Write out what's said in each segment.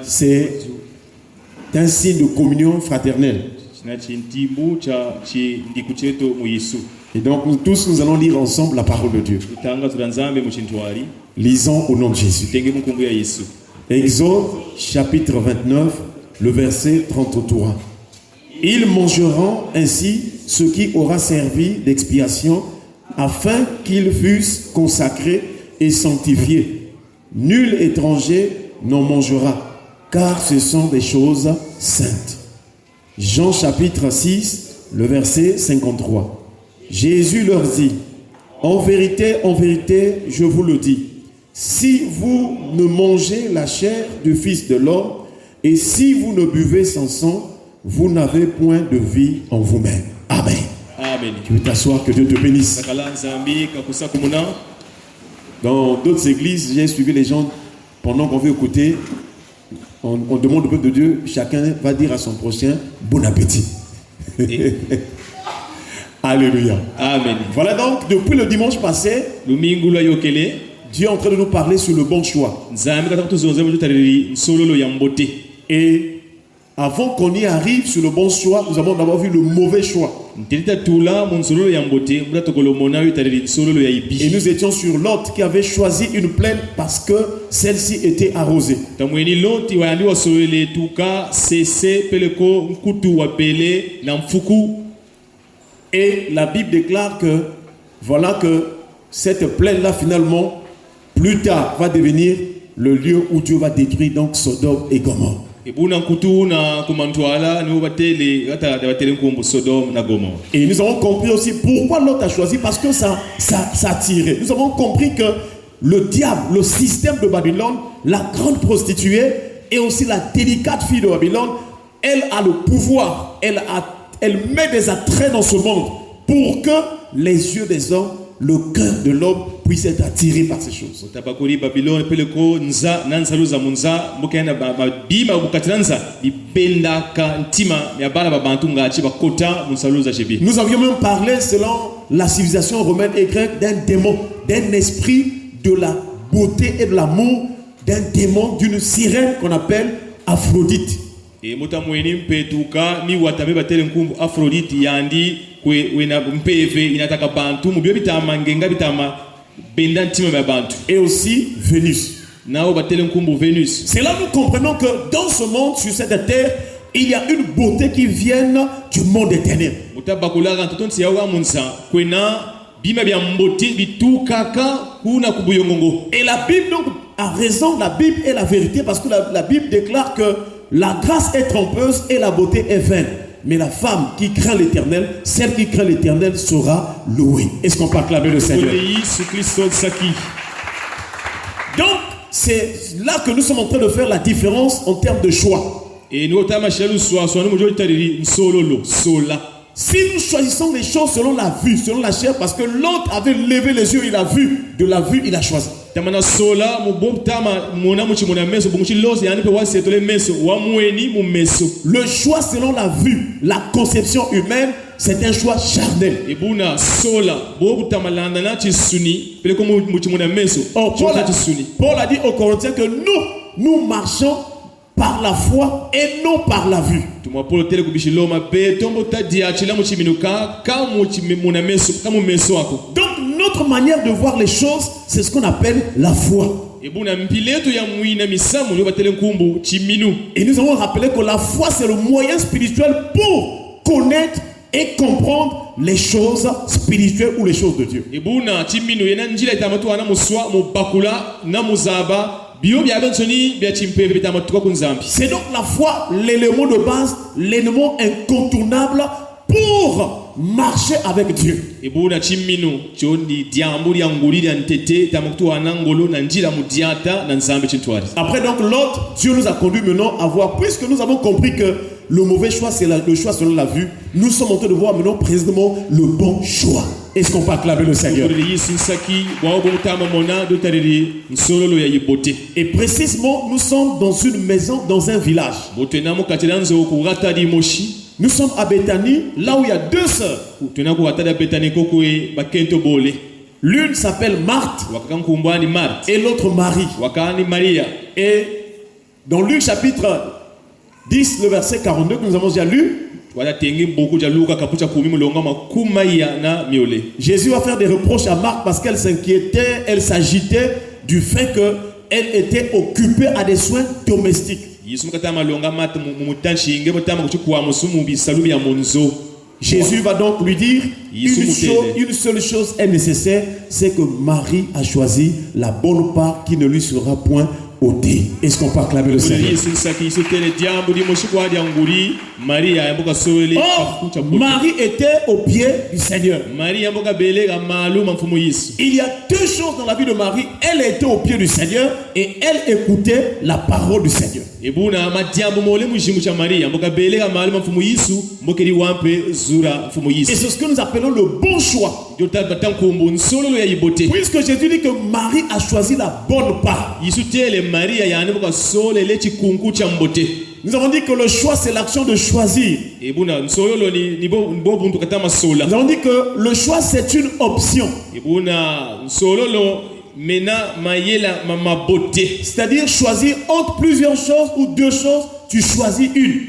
C'est un signe de communion fraternelle. Et donc nous tous, nous allons lire ensemble la parole de Dieu. Lisons au nom de Jésus. Exode chapitre 29, le verset 33. Ils mangeront ainsi ce qui aura servi d'expiation, afin qu'ils fussent consacrés et sanctifiés. Nul étranger n'en mangera, car ce sont des choses saintes. Jean chapitre 6, le verset 53. Jésus leur dit, en vérité, je vous le dis, si vous ne mangez la chair du Fils de l'homme, et si vous ne buvez son sang, vous n'avez point de vie en vous-même. Amen. Amen. Tu veux t'asseoir, que Dieu te bénisse. Dans d'autres églises, j'ai suivi les gens, pendant qu'on veut écouter, on demande au peuple de Dieu, chacun va dire à son prochain, bon appétit. Alléluia. Amen. Voilà donc, depuis le dimanche passé, Dieu est en train de nous parler sur le bon choix. Et avant qu'on y arrive sur le bon choix, nous avons d'abord vu le mauvais choix. Et nous étions sur Lot qui avait choisi une plaine parce que celle-ci était arrosée. Et la Bible déclare que voilà que cette plaine-là finalement, plus tard, va devenir le lieu où Dieu va détruire donc Sodome et Gomorrhe. Et nous avons compris aussi pourquoi Lot a choisi, parce que ça attirait. Nous avons compris que le diable, le système de Babylone, la grande prostituée et aussi la délicate fille de Babylone, elle a le pouvoir, elle met des attraits dans ce monde pour que les yeux des hommes, le cœur de l'homme puisse être attiré par ces choses. Nous avions même parlé, selon la civilisation romaine et grecque, d'un démon, d'un esprit de la beauté et de l'amour, d'un démon, d'une sirène qu'on appelle Aphrodite. Et aussi Vénus. C'est là que nous comprenons que dans ce monde, sur cette terre, il y a une beauté qui vient du monde éternel. Et la Bible donc a raison, la Bible est la vérité, parce que la Bible déclare que la grâce est trompeuse et la beauté est vaine. Mais la femme qui craint l'Éternel, celle qui craint l'Éternel sera louée. Est-ce qu'on peut acclamer le Seigneur? Donc, c'est là que nous sommes en train de faire la différence en termes de choix. Si nous choisissons les choses selon la vue, selon la chair, parce que l'autre avait levé les yeux, il a vu, de la vue, il a choisi. Le choix selon la vue, la conception humaine, c'est un choix charnel. Or, Paul a dit aux Corinthiens que nous marchons par la foi et non par la vue. Donc notre manière de voir les choses, c'est ce qu'on appelle la foi. Et nous avons rappelé que la foi, c'est le moyen spirituel pour connaître et comprendre les choses spirituelles ou les choses de Dieu. C'est donc la foi l'élément de base, l'élément incontournable pour marcher avec Dieu. Après donc l'autre, Dieu nous a conduit maintenant à voir, puisque nous avons compris que le mauvais choix c'est le choix selon la vue, nous sommes en train de voir maintenant précisément le bon choix. Est-ce qu'on peut acclamer le Seigneur? Et précisément, nous sommes dans une maison, dans un village. Nous sommes à Béthanie, là où il y a deux sœurs. L'une s'appelle Marthe et l'autre Marie. Et Dans Luc chapitre 10, le verset 42 que nous avons déjà lu, Jésus va faire des reproches à Marthe parce qu'elle s'inquiétait, elle s'agitait du fait qu'elle était occupée à des soins domestiques. Jésus va donc lui dire, une seule chose est nécessaire, c'est que Marie a choisi la bonne part qui ne lui sera point ôtée. Est-ce qu'on peut acclamer le Seigneur? Or, Marie était au pied du Seigneur. Il y a deux choses dans la vie de Marie. Elle était au pied du Seigneur et elle écoutait la parole du Seigneur. Et c'est ce que nous appelons le bon choix. Puisque Jésus dit que Marie a choisi la bonne part. Nous avons dit que le choix, c'est l'action de choisir. Nous avons dit que le choix, c'est une option. C'est-à-dire choisir entre plusieurs choses ou deux choses, tu choisis une.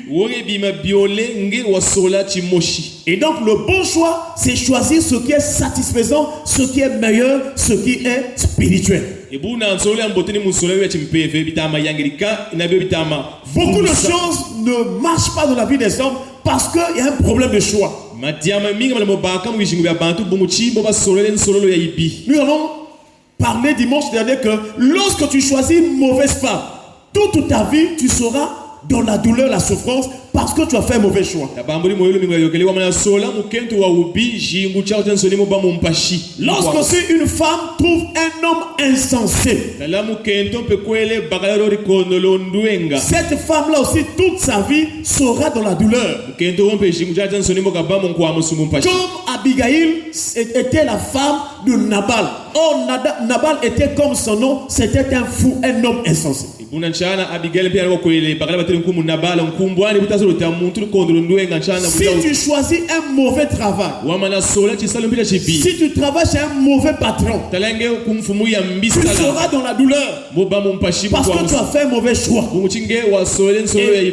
Et donc le bon choix, c'est choisir ce qui est satisfaisant, ce qui est meilleur, ce qui est spirituel. Beaucoup de choses ne marchent pas dans la vie des hommes parce qu'il y a un problème de choix. Nous allons parler dimanche dernier que lorsque tu choisis une mauvaise femme, toute ta vie, tu seras dans la douleur, la souffrance, parce que tu as fait un mauvais choix. Lorsque aussi une femme trouve un homme insensé, cette femme-là aussi, toute sa vie, sera dans la douleur. Comme Abigail était la femme de Nabal. Or, Nabal était comme son nom, c'était un fou, un homme insensé. Si tu choisis un mauvais travail, si tu travailles chez un mauvais patron, tu seras dans la douleur parce que tu as fait un mauvais choix.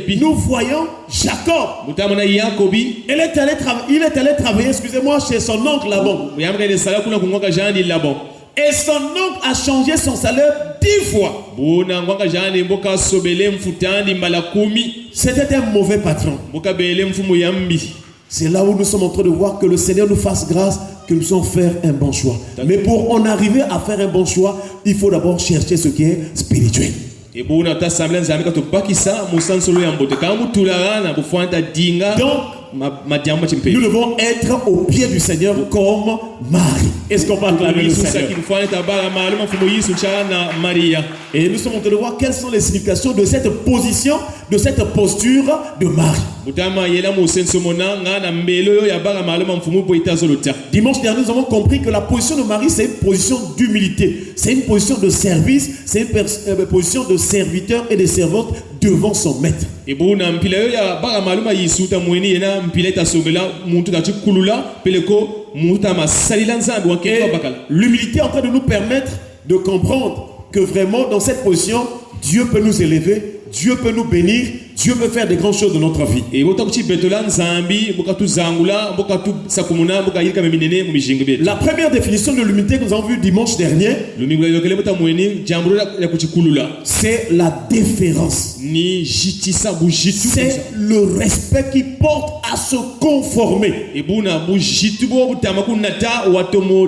Et nous voyons Jacob. Il est allé travailler, excusez-moi, chez son oncle Laban. Et son oncle a changé son salaire 10 fois. C'était un mauvais patron. C'est là où nous sommes en train de voir que le Seigneur nous fasse grâce, que nous puissions faire un bon choix. Mais pour en arriver à faire un bon choix, il faut d'abord chercher ce qui est spirituel. Donc, nous devons être au pied du Seigneur comme Marie. Est-ce qu'on peut acclamer le Seigneur? Et nous sommes en train de voir quelles sont les significations de cette position, de cette posture de Marie. Dimanche dernier, nous avons compris que la position de Marie, c'est une position d'humilité. C'est une position de service. C'est une position de serviteur et de servante devant son maître. Et l'humilité est en train de nous permettre de comprendre que vraiment dans cette position, Dieu peut nous élever, Dieu peut nous bénir, Dieu peut faire des grandes choses dans notre vie. La première définition de l'humilité que nous avons vue dimanche dernier, c'est la déférence. C'est le respect qui porte à se conformer.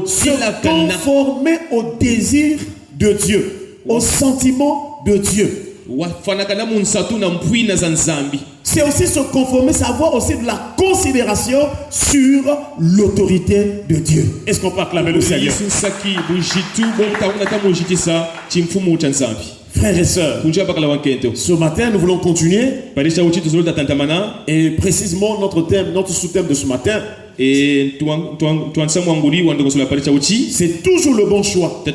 Se conformer au désir de Dieu, au sentiment de Dieu. C'est aussi se conformer, c'est avoir aussi de la considération sur l'autorité de Dieu. Est-ce qu'on peut acclamer le Seigneur? Frères et sœurs, ce matin nous voulons continuer. Et précisément notre thème, notre sous-thème de ce matin, c'est toujours le bon choix. Et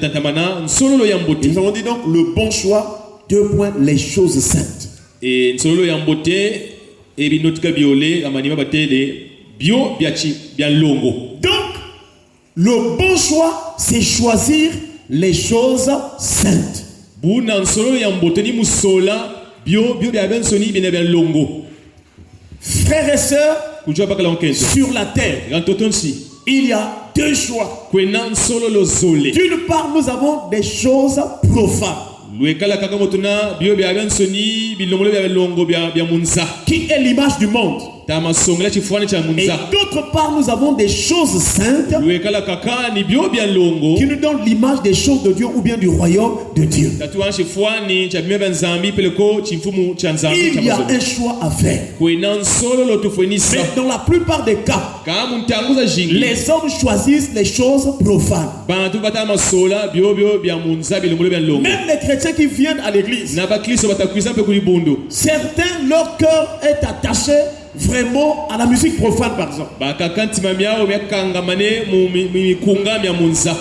nous avons dit donc le bon choix. 2 points, les choses saintes. Donc, le bon choix, c'est choisir les choses saintes. Frères et sœurs, sur la terre, il y a deux choix. D'une part, nous avons des choses profanes, qui est l'image du monde. Et d'autre part, nous avons des choses saintes qui nous donnent l'image des choses de Dieu ou bien du royaume de Dieu. Il y a un choix à faire. Mais dans la plupart des cas, les hommes choisissent les choses profanes. Même les chrétiens qui viennent à l'église, certains, leur cœur est attaché vraiment à la musique profane, par exemple.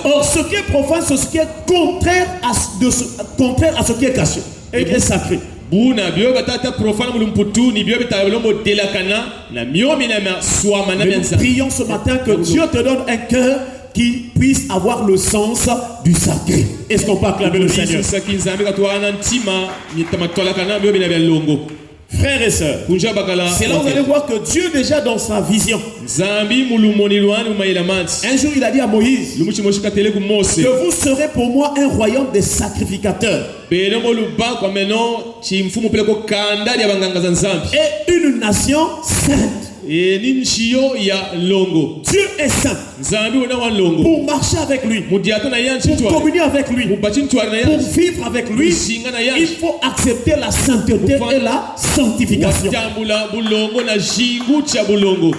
Or, ce qui est profane, c'est ce qui est contraire à ce qui est caché et qui est sacré. Nous prions ce matin que Dieu te donne un cœur qui puisse avoir le sens du sacré. Est-ce qu'on peut acclamer le Seigneur? Frères et sœurs, c'est là où vous allez voir que Dieu déjà dans sa vision, un jour il a dit à Moïse que vous serez pour moi un royaume de sacrificateurs et une nation sainte. Dieu est saint. Pour marcher avec lui, pour communier avec lui, pour vivre avec lui, il faut accepter la sainteté et la sanctification.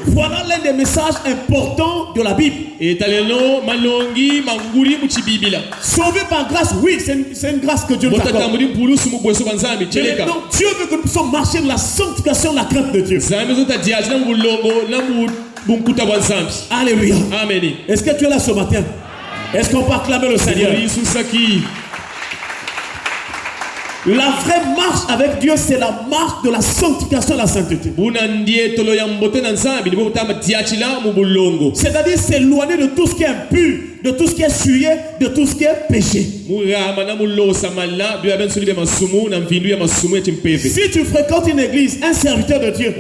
Voilà l'un des messages importants de la Bible. Sauvé par grâce, oui, c'est une grâce que Dieu nous accorde. Mais maintenant, Dieu veut que nous puissions marcher dans la sanctification, la crainte de Dieu. Alléluia. Amen. Est-ce que tu es là ce matin? Est-ce qu'on peut acclamer le Seigneur? La vraie marche avec Dieu, c'est la marche de la sanctification et la sainteté. C'est-à-dire s'éloigner de tout ce qui est impur, de tout ce qui est souillé, de tout ce qui est péché. Si tu fréquentes une église, un serviteur de Dieu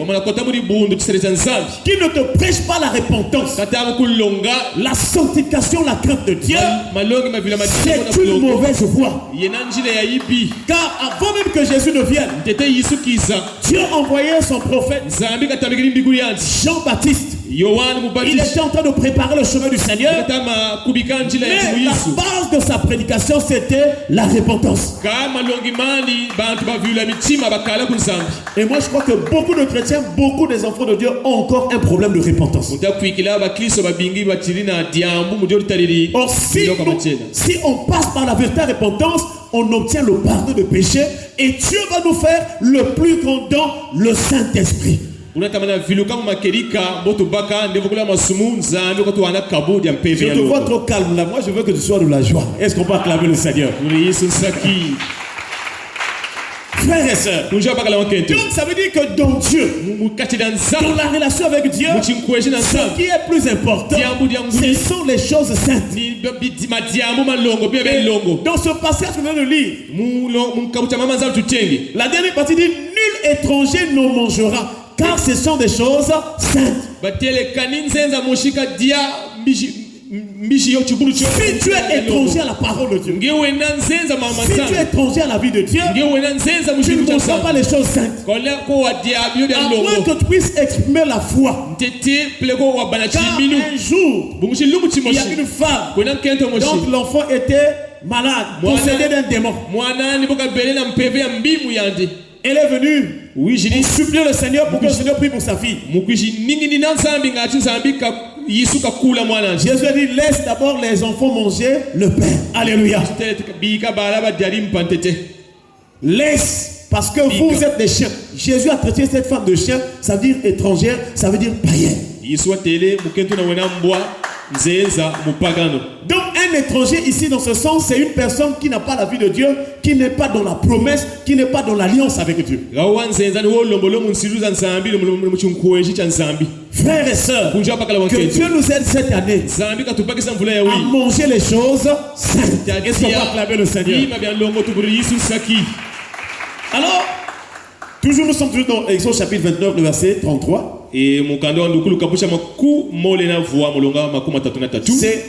qui ne te prêche pas la repentance, la sanctification, la crainte de Dieu, c'est une mauvaise voie. Car avant même que Jésus ne vienne, Dieu envoyait son prophète Jean-Baptiste. Il était en train de préparer le chemin du Seigneur. Mais la base de sa prédication, c'était la repentance. Et moi je crois que beaucoup de chrétiens, beaucoup des enfants de Dieu ont encore un problème de repentance. Or si on passe par la véritable repentance, on obtient le pardon de péché et Dieu va nous faire le plus grand don, le Saint-Esprit. Je te vois trop calme là. Moi je veux que tu sois de la joie. Est-ce qu'on peut acclamer le Seigneur? Frères et sœurs, donc ça veut dire que dans Dieu, dans la relation avec Dieu, ce qui est plus important, ce sont les choses saintes. Dans ce passage que nous venons de lire, la dernière partie dit: nul étranger ne mangera, car ce sont des choses saintes. Si tu es étranger à la parole de Dieu, si tu es étranger à la vie de Dieu, tu ne comprends pas les choses saintes. À moins que tu puisses exprimer la foi. Car un jour, il y a une femme dont l'enfant était malade, possédé d'un démon. Elle est venue pour supplier le Seigneur pour que le Seigneur prie pour sa fille. Jésus a dit: laisse d'abord les enfants manger le pain. Alléluia. Laisse, parce que vous êtes des chiens. Jésus a traité cette femme de chien, ça veut dire étrangère, ça veut dire païenne. Donc un étranger ici dans ce sens, c'est une personne qui n'a pas la vie de Dieu, qui n'est pas dans la promesse, qui n'est pas dans l'alliance avec Dieu. Frères et sœurs, que Dieu nous aide cette année à manger les choses saintes. Est-ce qu'on va acclamer le Seigneur? Alors, Toujours nous sommes toujours dans Exode chapitre 29, le verset 33. Et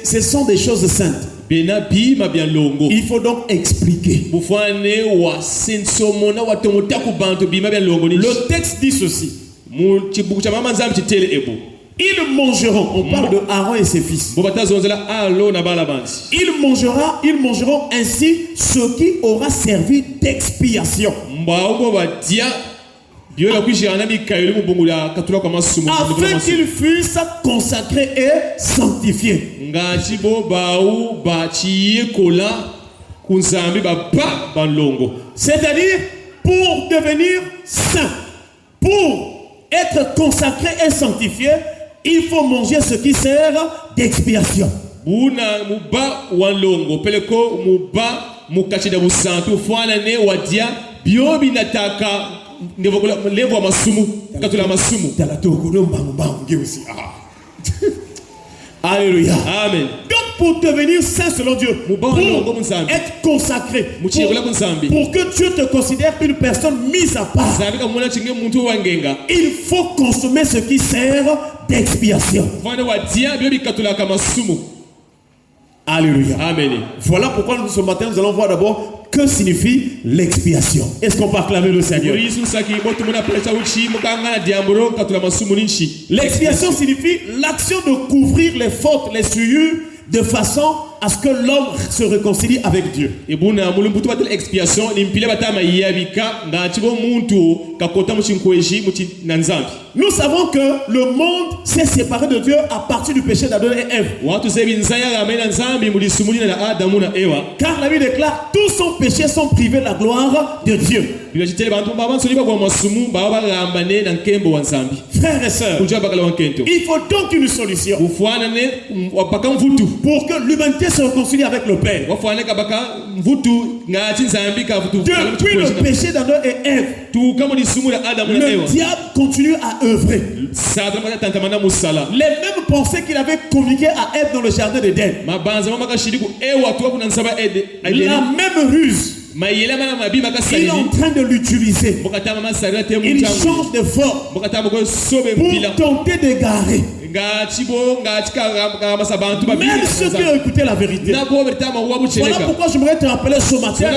Ce sont des choses saintes. Il faut donc expliquer. Le texte dit ceci. Ils mangeront, on parle de Aaron et ses fils. Ils mangeront ainsi ce qui aura servi d'expiation. Afin qu'ils fussent consacrés et sanctifiés. C'est-à-dire pour devenir saint, pour être consacré et sanctifié, il faut manger ce qui sert d'expiation. Alléluia. Amen. Donc pour devenir saint selon Dieu, pour être consacré, pour que Dieu te considère une personne mise à part, il faut consommer ce qui sert d'expiation. Alléluia. Amen. Voilà pourquoi ce matin nous allons voir d'abord que signifie l'expiation. Est-ce qu'on peut acclamer le Seigneur? L'expiation signifie l'action de couvrir les fautes, les souillures, de façon à ce que l'homme se réconcilie avec Dieu. Nous savons que le monde s'est séparé de Dieu à partir du péché d'Adam et Ève. Car la Bible déclare tous son péché sont privés de la gloire de Dieu. Frères et sœurs, il faut donc une solution pour que l'humanité se réconcilie avec le Père. Depuis le péché d'Adam et Ève, le diable continue à œuvrer. Les mêmes pensées qu'il avait communiquées à Ève dans le jardin d'Éden. La même ruse. Il est en train de l'utiliser. Il change de forme pour tenter d'égarer même ceux qui ont écouté la vérité. Voilà pourquoi j'aimerais te rappeler ce matin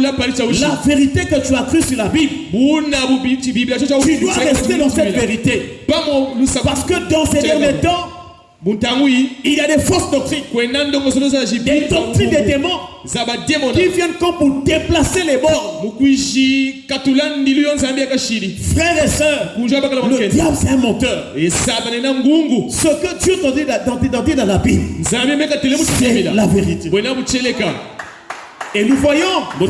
la vérité que tu as crue sur la Bible. Tu dois rester dans cette vérité. Parce que dans ces derniers temps, il y a des fausses doctrines, des doctrines des démons qui viennent comme pour déplacer les bords. Frères et sœurs, le diable c'est un menteur. Ce que Dieu t'a dit dans la Bible, c'est la vérité. Et nous voyons que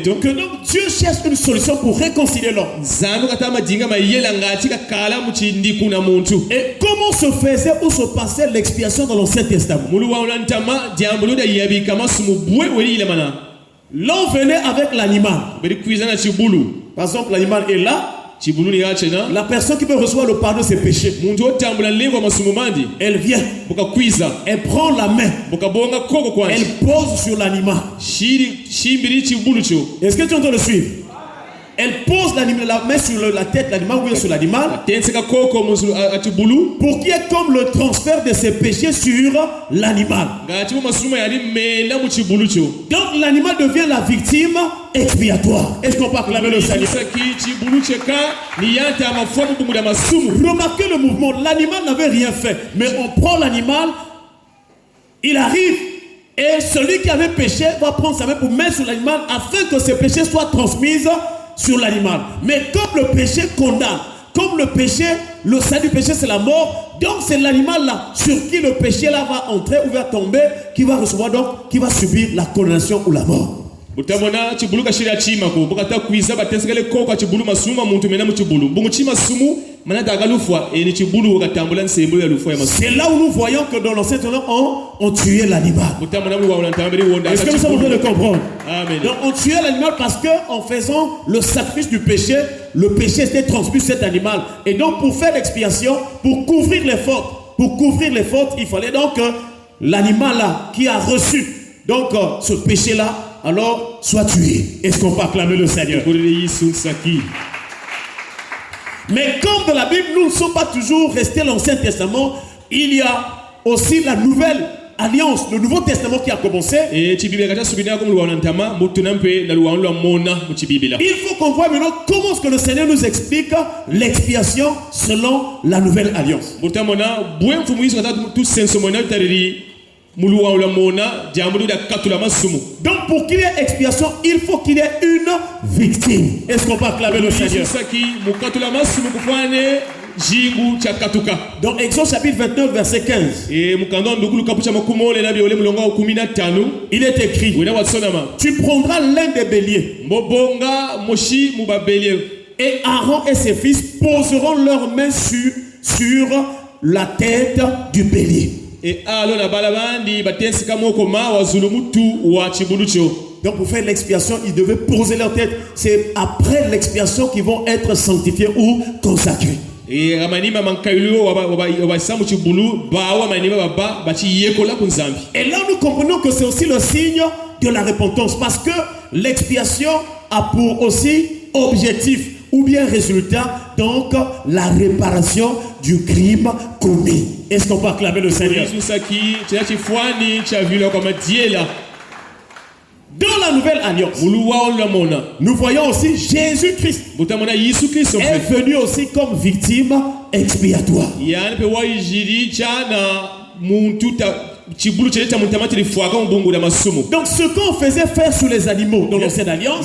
donc Dieu cherche une solution pour réconcilier l'homme. Et comment se faisait ou se passait l'expiation dans l'Ancien Testament? L'on venait avec l'animal. Par exemple, l'animal est là. La personne qui peut recevoir le pardon de ses péchés, elle vient, elle prend la main, elle pose sur l'animal. Est-ce que tu entends le suivre? Elle pose la main sur la tête de l'animal ou bien sur l'animal pour qu'il y ait comme le transfert de ses péchés sur l'animal. Donc l'animal devient la victime expiatoire. Est-ce qu'on peut acclamer le Seigneur? Remarquez le mouvement. L'animal n'avait rien fait, mais on prend l'animal, il arrive. Et celui qui avait péché va prendre sa main pour mettre sur l'animal afin que ses péchés soient transmis sur l'animal. Mais comme le péché condamne, comme le péché, le salut du péché c'est la mort, donc c'est l'animal là sur qui le péché là va entrer ou va tomber, qui va recevoir donc, qui va subir la condamnation ou la mort. C'est là où nous voyons que dans l'Ancien Testament on tuait l'animal. Est-ce que nous sommes en train de comprendre? Amen. Donc on tuait l'animal parce que en faisant le sacrifice du péché, le péché était transmis sur cet animal. Et donc pour faire l'expiation, pour couvrir les fautes, il fallait donc l'animal là qui a reçu donc ce péché là alors sois tué. Est-ce qu'on peut acclamer le Seigneur? Mais comme dans la Bible, nous ne sommes pas toujours restés à l'Ancien Testament, il y a aussi la nouvelle alliance, le Nouveau Testament qui a commencé. Il faut qu'on voit maintenant comment est-ce que le Seigneur nous explique l'expiation selon la nouvelle alliance. Donc pour qu'il y ait expiation, il faut qu'il y ait une victime. Est-ce qu'on peut acclamer le Seigneur? Dans Exode chapitre 29 verset 15, il est écrit: tu prendras l'un des béliers et Aaron et ses fils poseront leurs mains sur la tête du bélier. Donc pour faire l'expiation, ils devaient poser leur tête. C'est après l'expiation qu'ils vont être sanctifiés ou consacrés. Et là nous comprenons que c'est aussi le signe de la repentance, parce que l'expiation a pour aussi objectif ou bien résultat donc la réparation du crime commis. Est-ce qu'on peut acclamer le Seigneur? Dans la nouvelle alliance, nous voyons aussi Jésus-Christ est venu aussi comme victime expiatoire. Donc ce qu'on faisait faire sur les animaux dans l'ancienne alliance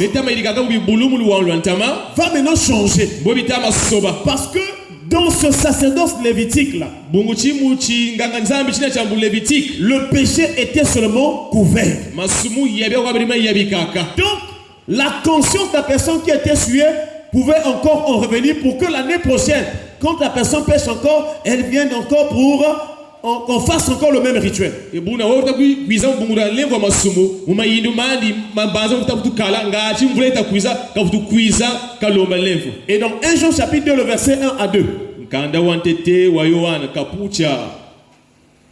va maintenant changer. Parce que dans ce sacerdoce lévitique là, le péché était seulement couvert. Donc la conscience de la personne qui était tuée pouvait encore en revenir pour que l'année prochaine, quand la personne pêche encore, elle vienne encore pour qu'on fasse encore le même rituel. Et dans 1 Jean chapitre 2, le verset 1 à 2.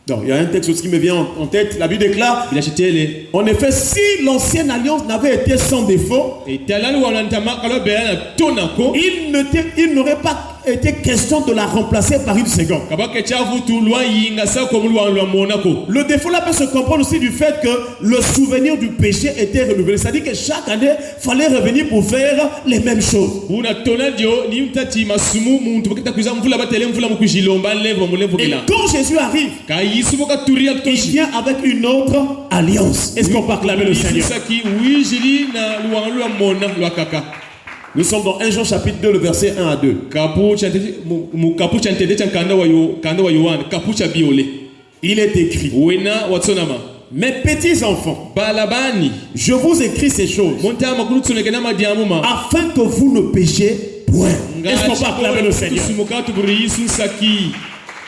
Donc, il y a un texte aussi qui me vient en tête. La Bible déclare: en effet, si l'ancienne alliance n'avait été sans défaut, il n'aurait pas été question de la remplacer par une seconde. Le défaut là peut se comprendre aussi du fait que le souvenir du péché était renouvelé. C'est-à-dire que chaque année, il fallait revenir pour faire les mêmes choses. Et quand Jésus arrive, il vient avec une autre alliance. Est-ce qu'on peut acclamer le Seigneur? Nous sommes dans 1 Jean chapitre 2, le verset 1 à 2. Il est écrit: mes petits enfants, je vous écris ces choses afin que vous ne péchiez point. Est-ce qu'on peut acclamer le Seigneur?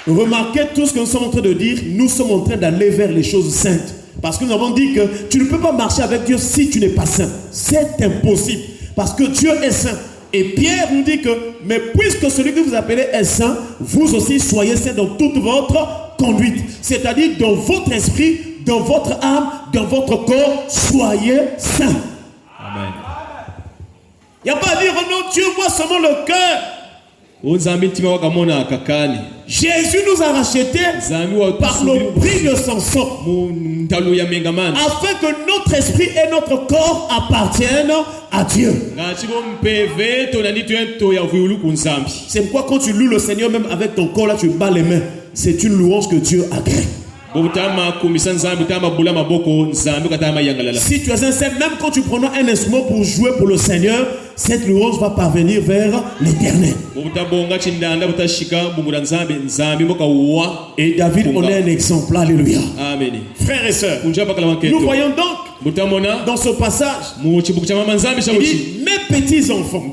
Remarquez tout ce que nous sommes en train de dire. Nous sommes en train d'aller vers les choses saintes. Parce que nous avons dit que tu ne peux pas marcher avec Dieu si tu n'es pas saint. C'est impossible. Parce que Dieu est saint. Et Pierre nous dit que, mais puisque celui que vous appelez est saint, vous aussi soyez saints dans toute votre conduite. C'est-à-dire dans votre esprit, dans votre âme, dans votre corps, soyez saints. Amen. Il n'y a pas à dire: oh non, Dieu voit seulement le cœur. Jésus nous a rachetés par le prix de son sang, afin que notre esprit et notre corps appartiennent à Dieu. C'est pourquoi quand tu loues le Seigneur, même avec ton corps là, tu bats les mains. C'est une louange que Dieu agrée. Si tu es un saint, même quand tu prends un instrument pour jouer pour le Seigneur, cette louange va parvenir vers l'Éternel. Et David en est un exemple. Alléluia. Amen. Frères et sœurs, nous voyons donc dans ce passage, il dit: mes petits enfants.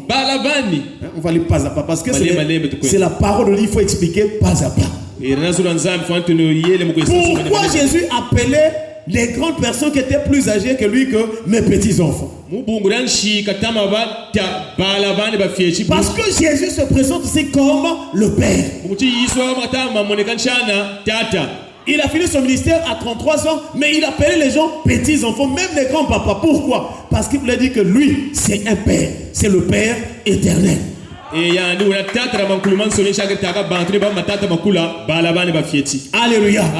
On va aller pas à pas parce que c'est la parole de Dieu. Il faut expliquer pas à pas. Pourquoi Jésus appelait les grandes personnes qui étaient plus âgées que lui que mes petits enfants? Parce que Jésus se présente aussi comme le Père. Il a fini son ministère à 33 ans, mais il appelait les gens petits enfants, même les grands-papas. Pourquoi? Parce qu'il voulait dire que lui, c'est un père. C'est le Père éternel. Alléluia.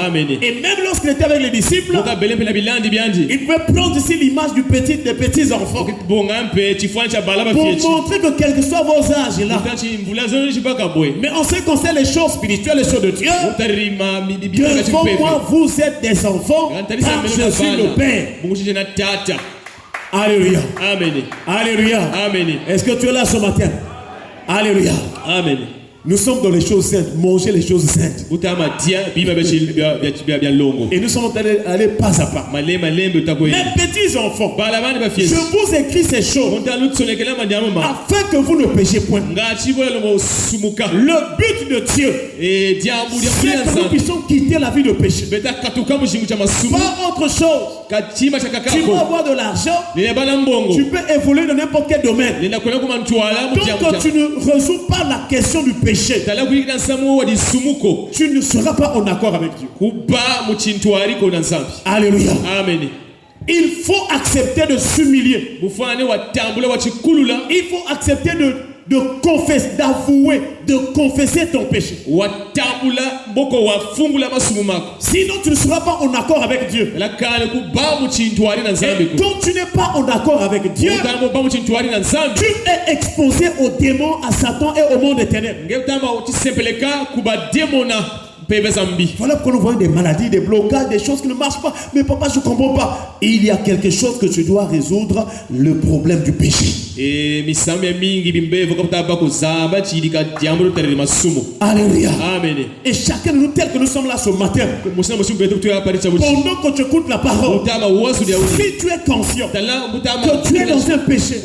Amen. Et même lorsqu'il était avec les disciples, il pouvait prendre ici l'image des petits enfants pour montrer que quel que soit vos âges là, mais en ce qui concerne les choses spirituelles, les choses de Dieu, devant moi vous êtes des enfants car je suis le Père. Alléluia. Amen. Alléluia. Amen. Est-ce que tu es là ce matin? Alléluia. Amen. Nous sommes dans les choses saintes, manger les choses saintes. Et nous sommes allés pas à pas. Mes petits enfants, je vous écris ces choses afin que vous ne péchiez point. Le but de Dieu, c'est que nous puissions quitter la vie de péché. Pas autre chose. Tu peux avoir de l'argent, tu peux évoluer dans n'importe quel domaine. Tant que tu ne résous pas la question du péché, tu ne seras pas en accord avec Dieu. Alléluia. Amen. Il faut accepter de s'humilier. Il faut accepter de confesser, d'avouer, de confesser ton péché. Sinon tu ne seras pas en accord avec Dieu. Et quand tu n'es pas en accord avec Dieu, tu es exposé aux démons, à Satan et au monde des ténèbres. Voilà pourquoi nous voyons des maladies, des blocages, des choses qui ne marchent pas. Mais papa, je ne comprends pas. Il y a quelque chose que tu dois résoudre, le problème du péché. Alléluia. Amen. Et chacun de nous, tel que nous sommes là ce matin, pendant que tu écoutes la parole, si tu es conscient que tu es dans un péché,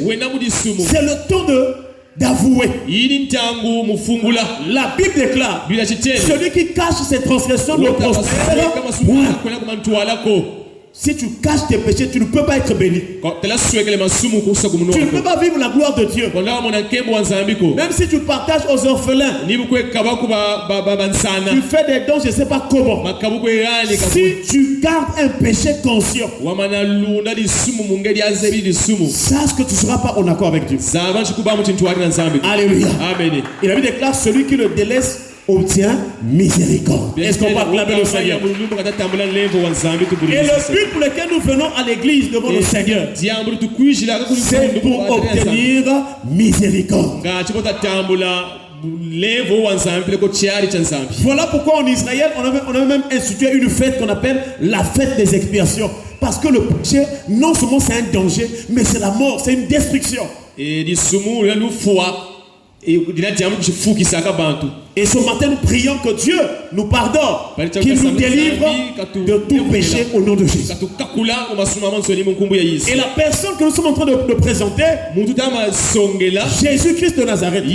c'est le temps d'avouer. La Bible déclare, celui qui cache ses transgressions ne prospère point. Si tu caches tes péchés, tu ne peux pas être béni. Tu ne peux pas vivre la gloire de Dieu. Même si tu partages aux orphelins, tu fais des dons, je ne sais pas comment. Si tu gardes un péché conscient, sache que tu ne seras pas en accord avec Dieu. Alléluia. Amen. Et la Bible déclare, celui qui le délaisse obtient miséricorde. Est-ce qu'on va acclamer le Seigneur? Et le but pour lequel nous venons à l'église devant le Seigneur, c'est pour obtenir miséricorde. Voilà pourquoi en Israël on avait même institué une fête qu'on appelle la fête des expiations. Parce que le péché, non seulement c'est un danger, mais c'est la mort, c'est une destruction. Et ce matin, nous prions que Dieu nous pardonne, qu'il nous délivre de tout péché au nom de Jésus. Et la personne que nous sommes en train de présenter, Jésus-Christ de Nazareth.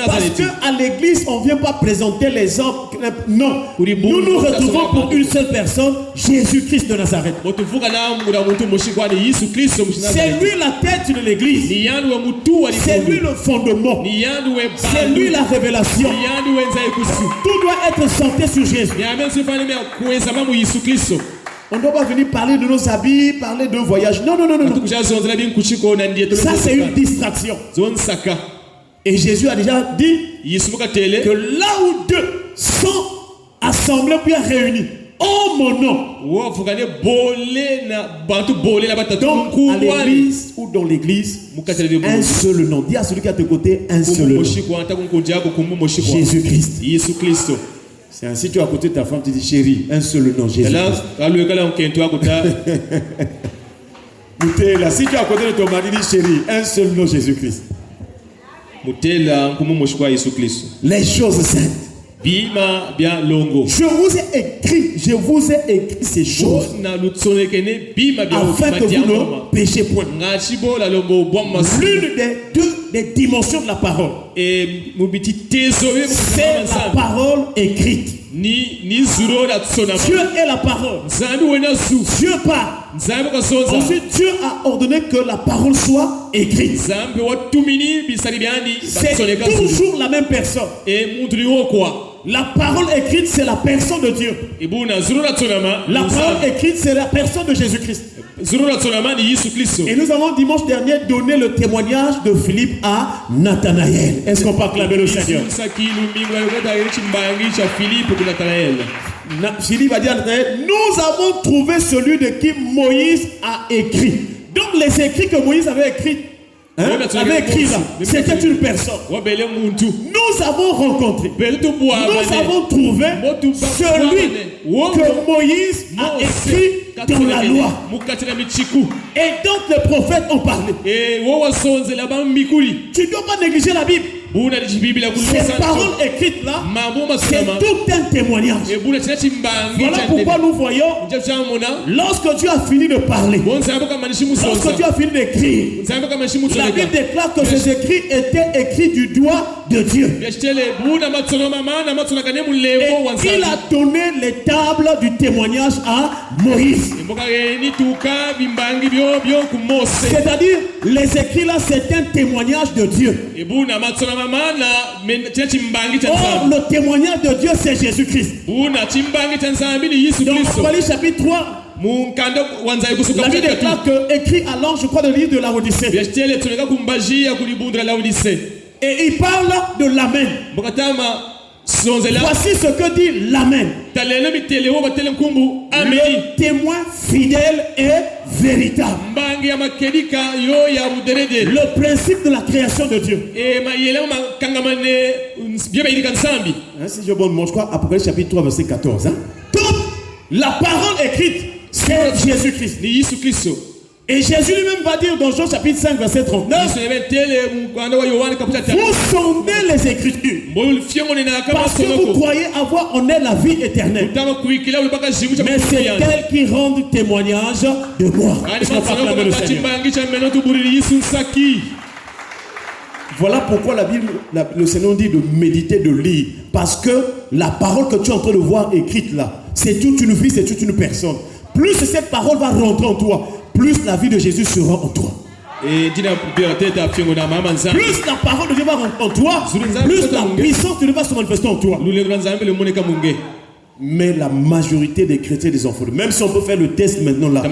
Parce qu'à l'église, on ne vient pas présenter les hommes. Non, nous nous retrouvons pour une seule personne, Jésus-Christ de Nazareth. C'est lui la tête de l'église. C'est lui le fondement. C'est lui la révélation. Tout doit être centré sur Jésus. On ne doit pas venir parler de nos habits, parler de voyage. Non, non, non, non. Ça, c'est une distraction. Et Jésus a déjà dit que là où deux sont assemblés puis réunis en mon nom, donc à l'église ou dans l'église, un seul nom. Dis à celui qui est à tes côtés, un seul nom. Jésus-Christ. C'est ainsi que tu es à côté de ta femme, tu dis chérie, un seul nom, Jésus-Christ. Là, si tu es à côté de ton mari, dis chérie, un seul nom, Jésus-Christ. Les choses saintes. Je vous ai écrit ces choses afin que vous ne péchiez point. L'une des dimensions de la parole, c'est la parole écrite. Dieu est la parole. Dieu parle. Ensuite, Dieu a ordonné que la parole soit écrite. C'est toujours la même personne. La parole écrite, c'est la personne de Dieu. La parole écrite, c'est la personne de Jésus-Christ. Et nous avons dimanche dernier donné le témoignage de Philippe à Nathanaël. Est-ce qu'on peut acclamer le Seigneur? Philippe a dit à Nathanaël, nous avons trouvé celui de qui Moïse a écrit. Donc les écrits que Moïse avait écrits, c'était une personne. Nous avons rencontré, nous avons trouvé celui que Moïse a écrit dans la loi. Et donc les prophètes ont parlé. Tu ne dois pas négliger la Bible. Ces paroles écrites là, c'est tout un témoignage. Voilà pourquoi nous voyons, lorsque Dieu a fini de parler, lorsque Dieu a fini d'écrire, la Bible déclare que ces écrits étaient écrits du doigt de Dieu. Et il a donné les tables du témoignage à Moïse. C'est-à-dire, les écrits là, c'est un témoignage de Dieu. Or, le témoignage de Dieu, c'est Jésus-Christ. Dans Apocalypse chapitre 3, la Bible déclare que, écrit à l'ange, je crois, de livre de la Odyssée. Et il parle de l'Amen. Voici ce que dit l'Amen. Le témoin fidèle et véritable. Le principe de la création de Dieu. Si je bonne, je crois, Apocalypse chapitre 3, verset 14. Toute la parole écrite, c'est Jésus-Christ. Et Jésus lui-même va dire dans Jean chapitre 5 verset 39, vous sondez les Écritures parce que vous croyez avoir en elle la vie éternelle, mais c'est elle qui rend témoignage de moi. Voilà pourquoi la Bible, le Seigneur dit de méditer, de lire, parce que la parole que tu es en train de voir écrite là, c'est toute une vie, c'est toute une personne. Plus cette parole va rentrer en toi, plus la vie de Jésus sera en toi. Plus la parole de Dieu va rentrer en toi, plus la puissance de Dieu va se manifester en toi. Mais la majorité des chrétiens et des enfants, même si on peut faire le test maintenant là.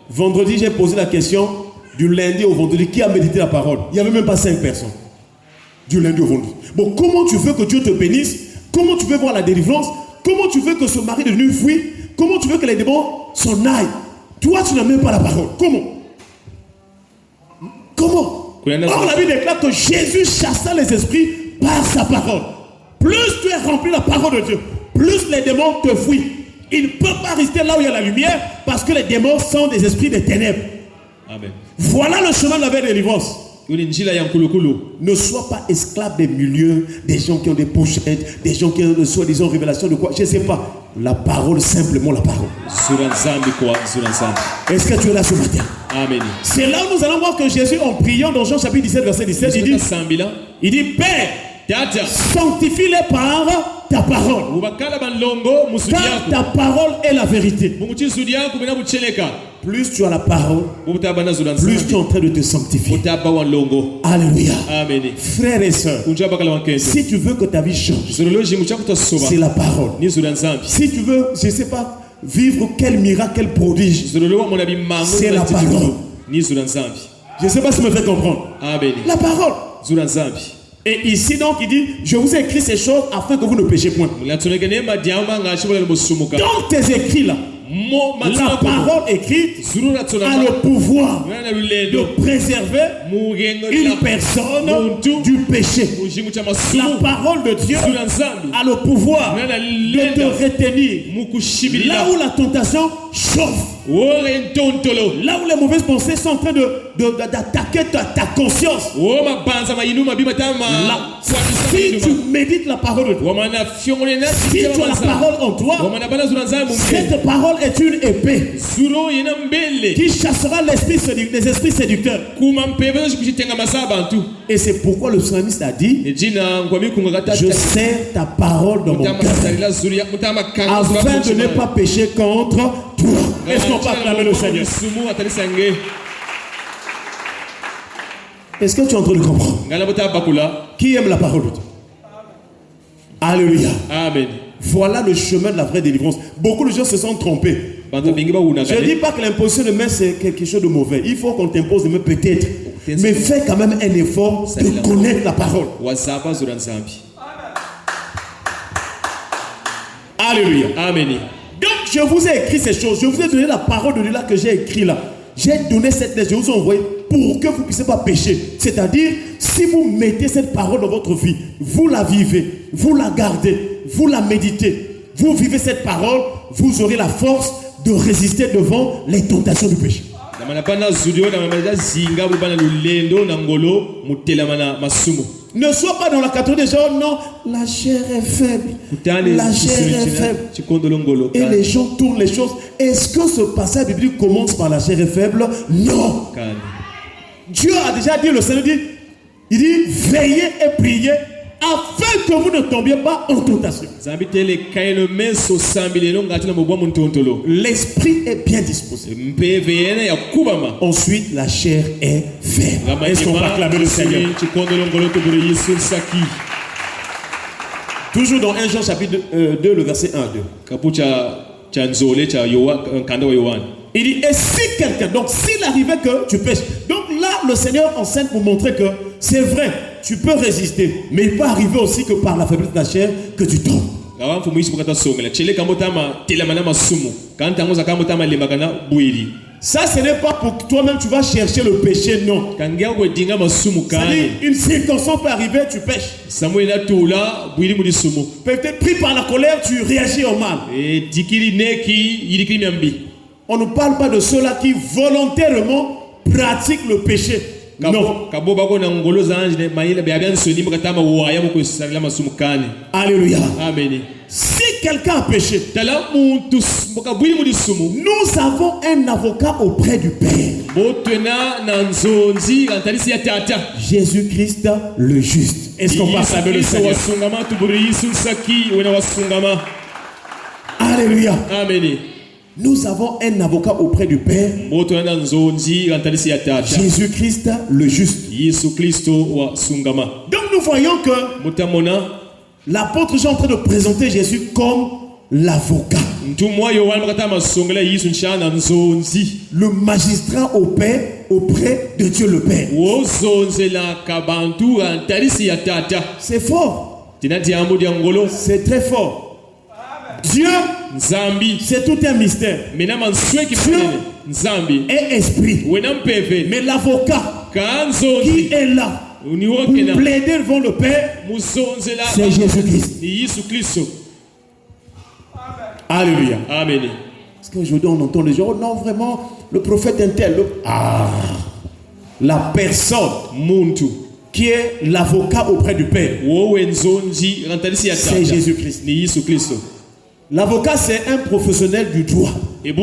Vendredi, j'ai posé la question du lundi au vendredi, qui a médité la parole? Il n'y avait même pas 5 personnes. Du lundi au vendredi. Bon, comment tu veux que Dieu te bénisse? Comment tu veux voir la délivrance? Comment tu veux que ce mari devenu fuit? Comment tu veux que les démons s'en aillent? Toi, tu n'as même pas la parole. Comment? Or, la Bible déclare que Jésus chassa les esprits par sa parole. Plus tu es rempli de la parole de Dieu, plus les démons te fuient. Ils ne peuvent pas rester là où il y a la lumière, parce que les démons sont des esprits des ténèbres. Amen. Voilà le chemin de la délivrance. Ne sois pas esclave des milieux, des gens qui ont des pochettes, des gens qui ont soi-disant révélation de quoi, je ne sais pas. La parole, simplement la parole. Est-ce que tu es là ce matin? Amen. C'est là où nous allons voir que Jésus, en priant dans Jean chapitre 17, verset 17, il dit Père, sanctifie-les par ta parole, car ta parole est la vérité. Plus tu as la parole, plus tu es en train de te sanctifier. Alléluia. Amen. Frères et sœurs, si tu veux que ta vie change, c'est la parole. Si tu veux, je ne sais pas, vivre quel miracle, quel prodige, c'est la parole. Je ne sais pas si me fait comprendre. Amen. La parole. Et ici donc il dit, je vous ai écrit ces choses afin que vous ne péchiez point. Donc tes écrits là, la parole écrite a le pouvoir de préserver une personne du péché. La parole de Dieu a le pouvoir de te retenir là où la tentation chauffe, là où les mauvaises pensées sont en train d'attaquer ta conscience. Si tu médites la parole de Dieu, si tu as la parole en toi, cette parole est une épée qui chassera les esprits séducteurs. Et c'est pourquoi le psalmiste a dit, je sais ta parole dans mon cœur, afin de ne pas pécher contre toi. Est-ce qu'on peut acclamer le Seigneur? Est-ce que tu es en train de comprendre? Qui aime la parole de Dieu? Alléluia. Amen. Voilà le chemin de la vraie délivrance. Beaucoup de gens se sont trompés. Je ne dis pas que l'imposition de main c'est quelque chose de mauvais. Il faut qu'on t'impose de main peut-être. Mais fais quand même un effort de connaître la parole. Alléluia. Amen. Donc je vous ai écrit ces choses. Je vous ai donné la parole de Dieu là que j'ai écrit là. J'ai donné cette lettre, je vous ai envoyé pour que vous ne puissiez pas pécher. C'est-à-dire, si vous mettez cette parole dans votre vie, vous la vivez, vous la gardez, vous la méditez, vous vivez cette parole, vous aurez la force de résister devant les tentations du péché. Ne sois pas dans la catégorie des gens, non, la chair est faible. La chair est faible. Et les gens tournent les choses. Est-ce que ce passage biblique commence par la chair est faible? Non. Dieu a déjà dit, le Seigneur dit, il dit, veillez et priez afin que vous ne tombiez pas en tentation. L'esprit est bien disposé. Ensuite, la chair est faible. Est-ce qu'on va acclamer le Seigneur? Toujours dans 1 Jean chapitre 2, le verset 1 à 2. Il dit, et si quelqu'un, donc s'il arrivait que tu pêches, donc là le Seigneur enseigne pour montrer que c'est vrai, tu peux résister, mais il peut arriver aussi que par la faiblesse de la chair, que tu tombes. Ça, ce n'est pas pour que toi-même tu vas chercher le péché, non. C'est-à-dire, une circonstance peut arriver, tu pêches. Peut-être pris par la colère, tu réagis au mal. On ne parle pas de ceux-là qui volontairement pratiquent le péché. Non. Alléluia. Amen. Si quelqu'un a péché, nous avons un avocat auprès du Père. Jésus-Christ le juste. Est-ce qu'on passe avec le Seigneur? Alléluia. Amen. Nous avons un avocat auprès du Père. Jésus-Christ le juste. Donc nous voyons que l'apôtre Jean est en train de présenter Jésus comme l'avocat. Le magistrat auprès de Dieu le Père. C'est fort. C'est très fort. Dieu, c'est tout un mystère. Dieu est esprit. Mais l'avocat qui est là pour plaider devant le Père, c'est Jésus-Christ. Alléluia. Amen. Parce qu'aujourd'hui on entend les gens, oh non vraiment, le prophète est tel. La personne qui est l'avocat auprès du Père, c'est Jésus-Christ. L'avocat, c'est un professionnel du droit. Et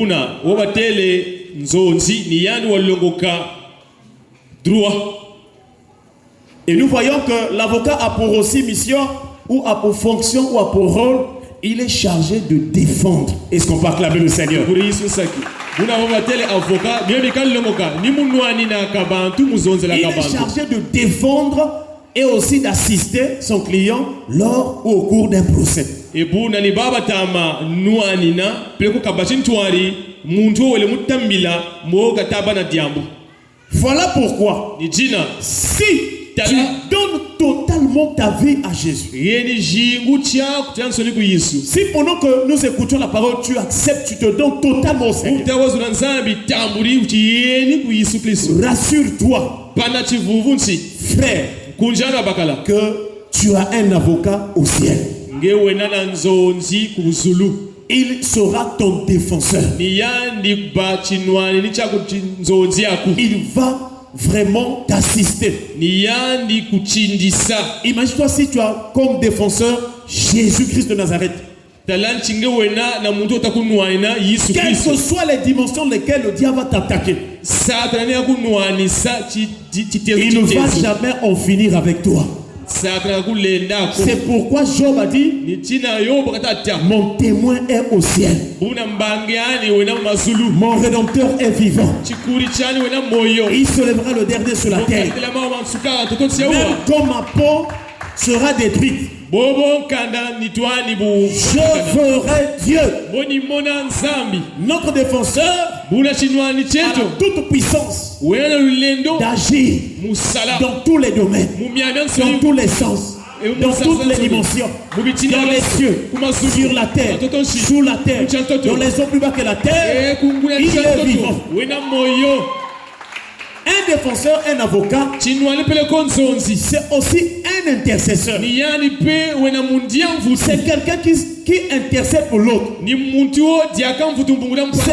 nous voyons que l'avocat a pour aussi mission, ou a pour fonction, ou a pour rôle, il est chargé de défendre. Est-ce qu'on peut acclamer le Seigneur? Il est chargé de défendre et aussi d'assister son client lors ou au cours d'un procès. Voilà pourquoi si tu donnes totalement ta vie à Jésus, si pendant que nous écoutons la parole, tu acceptes, tu te donnes totalement au Seigneur, rassure-toi, frère, que tu as un avocat au ciel. Il sera ton défenseur. Il va vraiment t'assister. Imagine-toi si tu as comme défenseur Jésus-Christ de Nazareth. Quelles que soient les dimensions dans lesquelles le diable va t'attaquer, il ne va jamais en finir avec toi. C'est pourquoi Job a dit, mon témoin est au ciel, mon rédempteur est vivant, il se lèvera le dernier sur la terre. Même comme ma peau sera détruite. Je ferai Dieu. Notre défenseur a toute puissance d'agir dans tous les domaines, dans tous les sens, dans toutes les dimensions, dans les cieux, sur la terre, sous la terre, dans les eaux plus bas que la terre. Il est vivant. Un défenseur, un avocat, c'est aussi un intercesseur. C'est quelqu'un qui intercède pour l'autre. C'est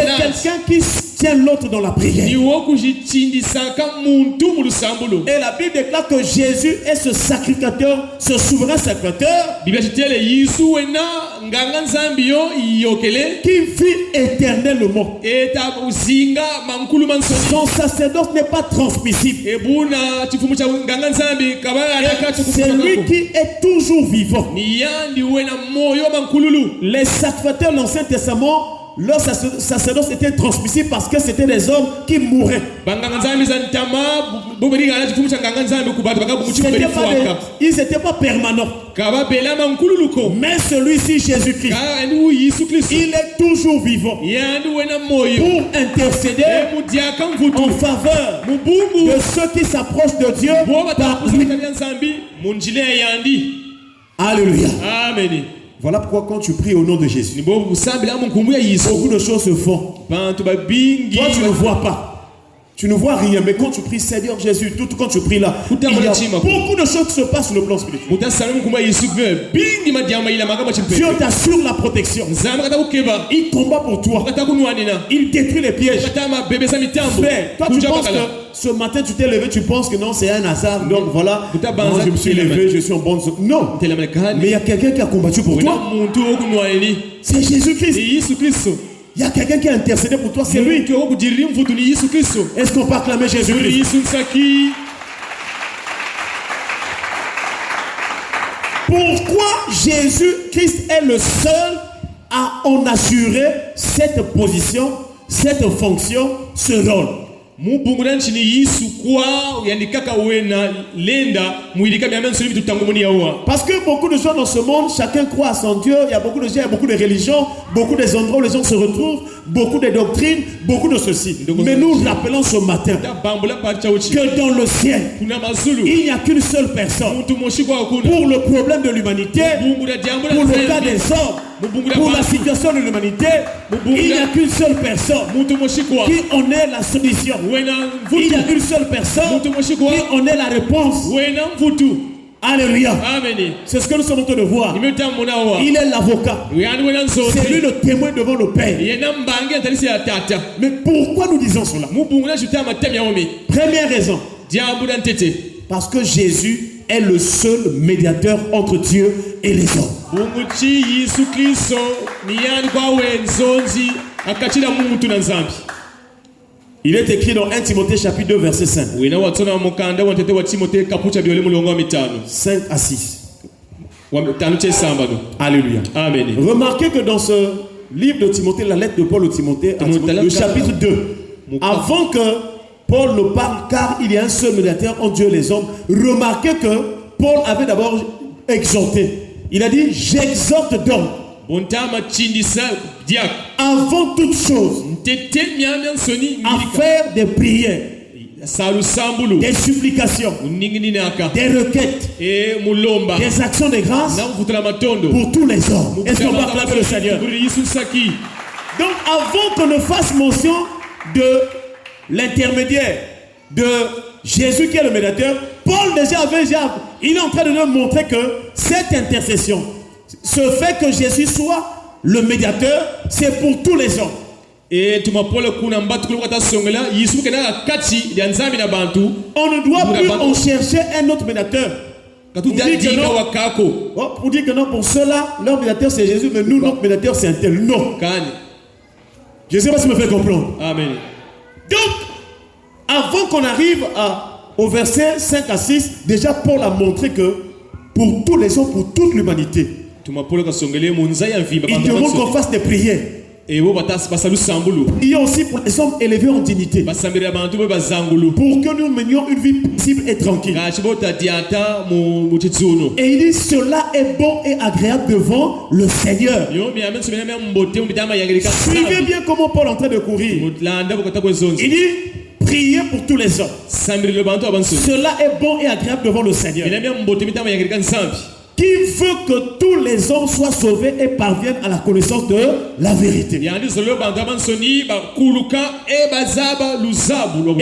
quelqu'un qui tient l'autre dans la prière. Et la Bible déclare que Jésus est ce sacrificateur, ce souverain sacrificateur qui vit éternellement. Son sacerdoce n'est pas transmissible. C'est lui qui est toujours vivant. Les sacrificateurs de l'Ancien Testament, leur sacerdoce était transmissible parce que c'était des hommes qui mouraient. Ils n'étaient pas permanents. Mais celui-ci, Jésus-Christ, il est toujours vivant pour intercéder en faveur de ceux qui s'approchent de Dieu par lui. Alléluia. Amen. Voilà pourquoi quand tu pries au nom de Jésus, beaucoup de choses se font. Toi, tu ne vois pas. Tu ne vois rien, mais quand tu pries Seigneur Jésus, tout quand tu pries là, il y a beaucoup de choses qui se passent sur le plan spirituel. Dieu t'assure la protection. Il combat pour toi. Il détruit les pièges. Mais toi, tu penses que ce matin tu t'es levé, tu penses que non, c'est un hasard. Donc voilà, moi, je me suis levé, je suis en bonne zone. Non, mais il y a quelqu'un qui a combattu pour toi. C'est Jésus-Christ. Il y a quelqu'un qui a intercédé pour toi, c'est lui. Est-ce qu'on peut acclamer Jésus-Christ? Pourquoi Jésus-Christ est le seul à en assurer cette position, cette fonction, ce rôle? Parce que beaucoup de gens dans ce monde, chacun croit à son Dieu. Il y a beaucoup de gens, il y a beaucoup de religions, beaucoup des endroits où les gens se retrouvent, beaucoup de doctrines, beaucoup de ceci. Mais nous rappelons ce matin que dans le ciel, il n'y a qu'une seule personne pour le problème de l'humanité, pour le cas des hommes, pour la situation de l'humanité. Il n'y a qu'une seule personne qui en est la solution. Il n'y a qu'une seule personne qui en est la réponse. Alléluia. C'est ce que nous sommes en train de voir. Il est l'avocat. C'est lui le témoin devant le Père. Mais pourquoi nous disons cela? Première raison. Parce que Jésus est le seul médiateur entre Dieu et les hommes. Il est écrit dans 1 Timothée chapitre 2 verset 5. 5 à 6. Alléluia. Amen. Remarquez que dans ce livre de Timothée, la lettre de Paul au Timothée, le chapitre 2, avant que Paul ne parle, car il y a un seul médiateur entre Dieu et les hommes, remarquez que Paul avait d'abord exhorté. Il a dit, j'exhorte donc, avant toute chose, à faire des prières, des supplications, des requêtes, des actions de grâce pour tous les hommes. Est-ce qu'on va acclamer le Seigneur? Donc avant qu'on ne fasse mention de l'intermédiaire de Jésus qui est le médiateur, Paul il est en train de nous montrer que cette intercession, ce fait que Jésus soit le médiateur, c'est pour tous les hommes. On ne doit plus en chercher un autre médiateur. Pour dire que non, pour ceux-là, leur médiateur c'est Jésus, mais nous, notre médiateur c'est un tel. Non. Je ne sais pas si me fait comprendre. Amen. Donc, avant qu'on arrive au verset 5 à 6, déjà Paul a montré que pour tous les hommes, pour toute l'humanité, il demande qu'on fasse des prières. Il y a aussi pour les hommes élevés en dignité. Pour que nous menions une vie paisible et tranquille. Et il dit cela est bon et agréable devant le Seigneur. Suivez bien comment Paul est en train de courir. Il dit priez pour tous les hommes. Cela est bon et agréable devant le Seigneur. Qui veut que tous les hommes soient sauvés et parviennent à la connaissance de la vérité. Et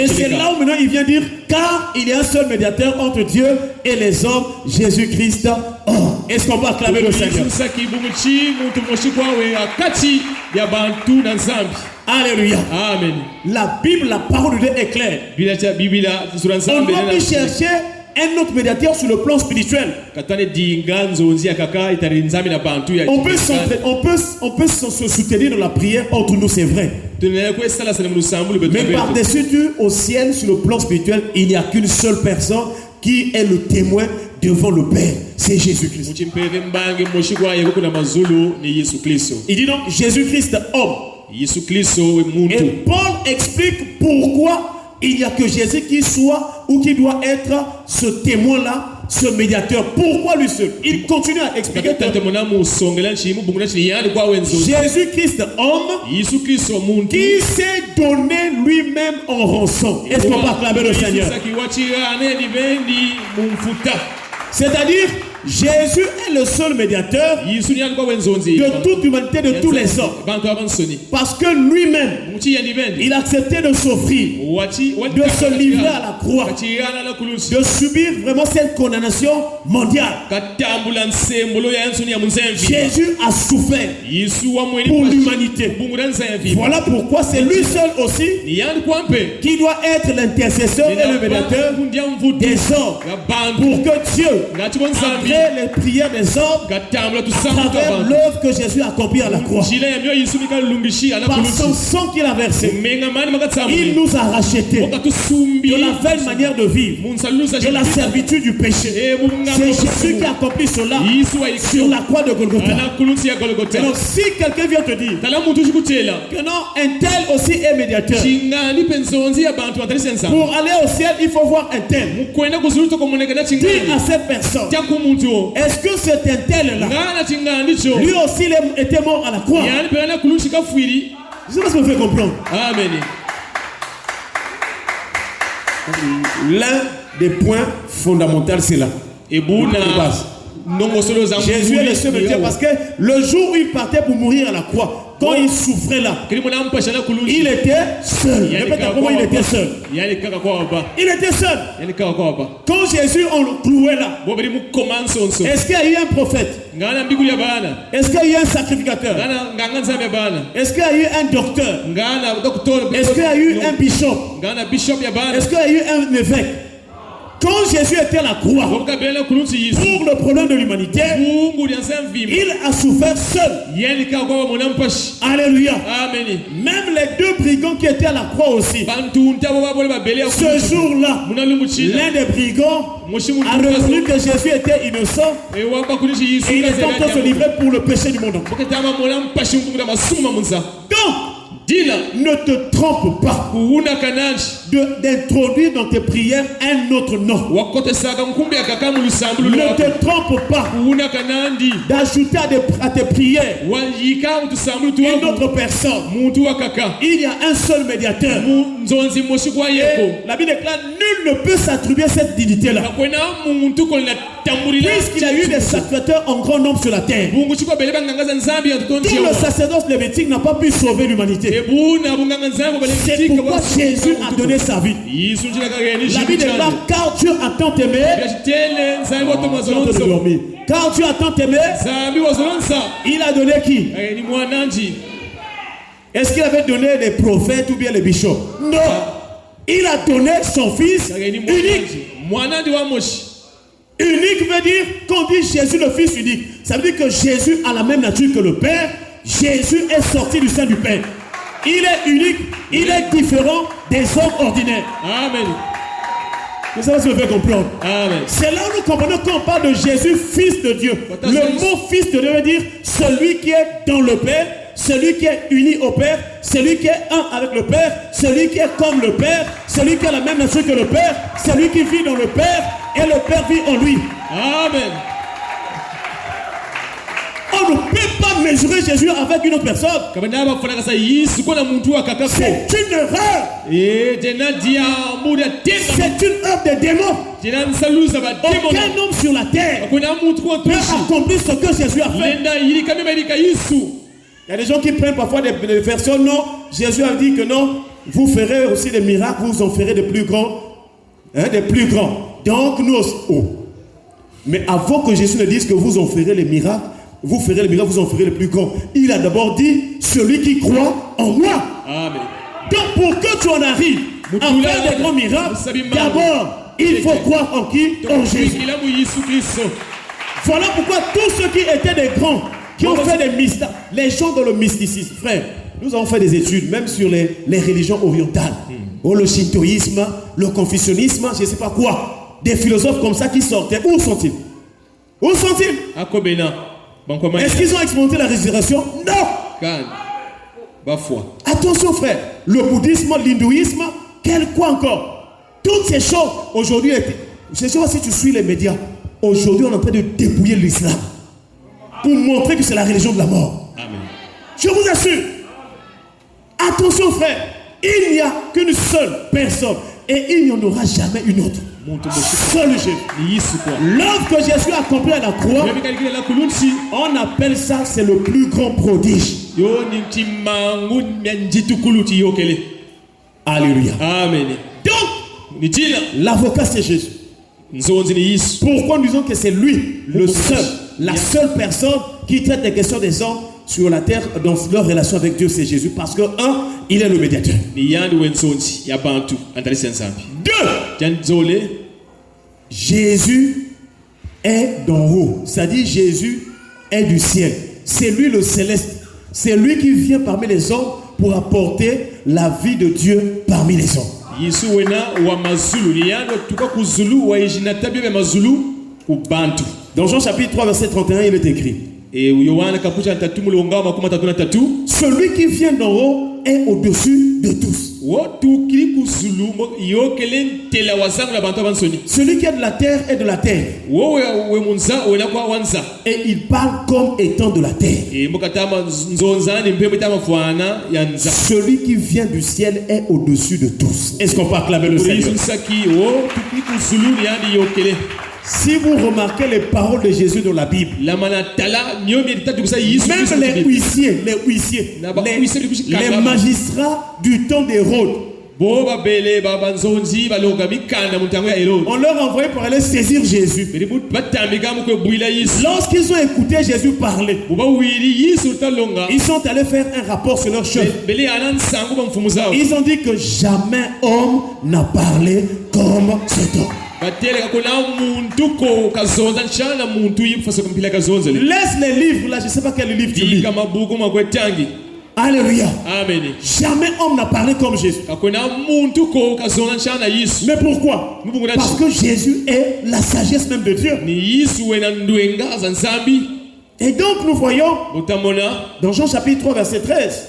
c'est là où maintenant il vient dire car il y a un seul médiateur entre Dieu et les hommes, Jésus-Christ. Oh, est-ce qu'on peut acclamer le Seigneur? Alléluia. Amen. La Bible, la parole de Dieu est claire. On doit plus chercher un autre médiateur sur le plan spirituel. On peut se soutenir dans la prière entre nous, c'est vrai. Mais par-dessus tout, au ciel, sur le plan spirituel, il n'y a qu'une seule personne qui est le témoin devant le Père. C'est Jésus-Christ. Il dit donc Jésus-Christ homme. Et Paul explique pourquoi il n'y a que Jésus qui soit ou qui doit être ce témoin-là, ce médiateur. Pourquoi lui seul? Il continue à expliquer. Jésus-Christ homme qui s'est donné lui-même en rançon. Est-ce qu'on peut acclamer le Seigneur? C'est-à-dire Jésus est le seul médiateur de toute l'humanité, de tous les hommes. Parce que lui-même, il a accepté de s'offrir, de se livrer à la croix, de subir vraiment cette condamnation mondiale. Jésus a souffert pour l'humanité. Voilà pourquoi c'est lui seul aussi qui doit être l'intercesseur et le médiateur des hommes, pour que Dieu, les prières des hommes, à travers l'œuvre que Jésus a accomplie à la croix, par son sang qu'il a versé, il nous a rachetés de la vaine manière de vivre, de la servitude du péché. C'est Jésus qui a accompli cela sur la croix de Golgotha. Et donc si quelqu'un vient te dire que non, un tel aussi est médiateur, pour aller au ciel il faut voir un tel, dis à cette personne, est-ce que cet tel-là, lui aussi il était mort à la croix? Je sais pas si vous me faites comprendre. Amen. L'un des points fondamentaux, c'est là. Jésus est le seul médiateur parce que le jour où il partait pour mourir à la croix, quand il souffrait là, il était seul. Répète comment il était seul. Il était seul. Quand Jésus on le clouait là, est-ce qu'il y a eu un prophète? Est-ce qu'il y a eu un sacrificateur? Est-ce qu'il y a eu un docteur? Est-ce qu'il y a eu un bishop? Est-ce qu'il y a eu un évêque? Quand Jésus était à la croix pour le problème de l'humanité, il a souffert seul. Alléluia. Amen. Même les deux brigands qui étaient à la croix aussi, ce jour-là, l'un des brigands a reconnu que Jésus était innocent et il est en train de se livrer pour le péché du monde. Donc, ne te trompe pas d'introduire dans tes prières un autre nom. Ne te trompe pas d'ajouter à tes prières une autre personne. Il y a un seul médiateur. La Bible déclare nul ne peut s'attribuer cette dignité-là. Puisqu'il y a eu des sacrificateurs en grand nombre sur la terre, tout le sacerdoce lévitique n'a pas pu sauver l'humanité. C'est pourquoi Jésus a donné sa vie. La Bible déclare car Dieu a tant aimé. Car Dieu a tant aimé, il a donné qui? Est-ce qu'il avait donné les prophètes ou bien les bishops? Non. Il a donné son fils unique. Unique veut dire, quand on dit Jésus le fils unique, ça veut dire que Jésus a la même nature que le Père. Jésus est sorti du sein du Père. Il est unique, il est différent des hommes ordinaires. Amen. Vous savez ce que je veux comprendre. Amen. C'est là où nous comprenons quand on parle de Jésus, fils de Dieu. Le mot fils de Dieu veut dire celui qui est dans le Père, celui qui est uni au Père, celui qui est un avec le Père, celui qui est comme le Père, celui qui a la même nature que le Père, celui qui vit dans le Père et le Père vit en lui. Amen. On ne peut pas mesurer Jésus avec une autre personne. C'est une erreur. C'est une œuvre des démons. Aucun homme sur la terre peut accomplir ce que Jésus a fait. Il y a des gens qui prennent parfois des versions. Non, Jésus a dit que non, vous ferez aussi des miracles, vous en ferez des plus grands. Des plus grands. Donc nous aussi. Oh. Mais avant que Jésus ne dise que vous en ferez les miracles, vous ferez les miracles, vous en ferez les plus grands. Il a d'abord dit, celui qui croit en moi. Amen. Donc pour que tu en arrives à faire des grands miracles, d'abord, il faut croire en qui? En Jésus. Voilà pourquoi tous ceux qui étaient des grands, qui ont fait des mystères, les gens dans le mysticisme, frère, nous avons fait des études, même sur les religions orientales, le shintoïsme, le confucianisme, je ne sais pas quoi, des philosophes comme ça qui sortaient. Où sont-ils? Où sont-ils? Est-ce qu'ils ont expérimenté la résurrection? Non. Attention frère, le bouddhisme, l'hindouisme, quoi encore? Toutes ces choses, aujourd'hui, je ne sais pas si tu suis les médias, aujourd'hui on est en train de dépouiller l'islam pour montrer que c'est la religion de la mort. Amen. Je vous assure. Attention frère, il n'y a qu'une seule personne et il n'y en aura jamais une autre. Seul Jésus. L'œuvre que Jésus a accomplie à la croix, on appelle ça, c'est le plus grand prodige. Alléluia. Amen. Donc, l'avocat c'est Jésus. Pourquoi nous disons que c'est lui, le seul, la seule personne qui traite des questions des hommes sur la terre dans leur relation avec Dieu, c'est Jésus. Parce que, il est le médiateur. 2. Jésus est d'en haut. C'est-à-dire Jésus est du ciel. C'est lui le céleste. C'est lui qui vient parmi les hommes pour apporter la vie de Dieu parmi les hommes. Dans Jean chapitre 3 verset 31, il est écrit: celui qui vient d'en haut est au-dessus de tous. Celui qui est de la terre est de la terre. Et il parle comme étant de la terre. Celui qui vient du ciel est au-dessus de tous. Est-ce qu'on peut acclamer le Seigneur? Si vous remarquez les paroles de Jésus dans la Bible, même les huissiers, les magistrats du temps d'Hérode, on leur envoyait pour aller saisir Jésus. Lorsqu'ils ont écouté Jésus parler, ils sont allés faire un rapport sur leur chef. Ils ont dit que jamais homme n'a parlé comme cet homme. Laisse les livres là, je ne sais pas quel livre tu lis. Alléluia. Amen. Jamais homme n'a parlé comme Jésus. Mais pourquoi? Parce que Jésus est la sagesse même de Dieu. Et donc nous voyons dans Jean chapitre 3 verset 13,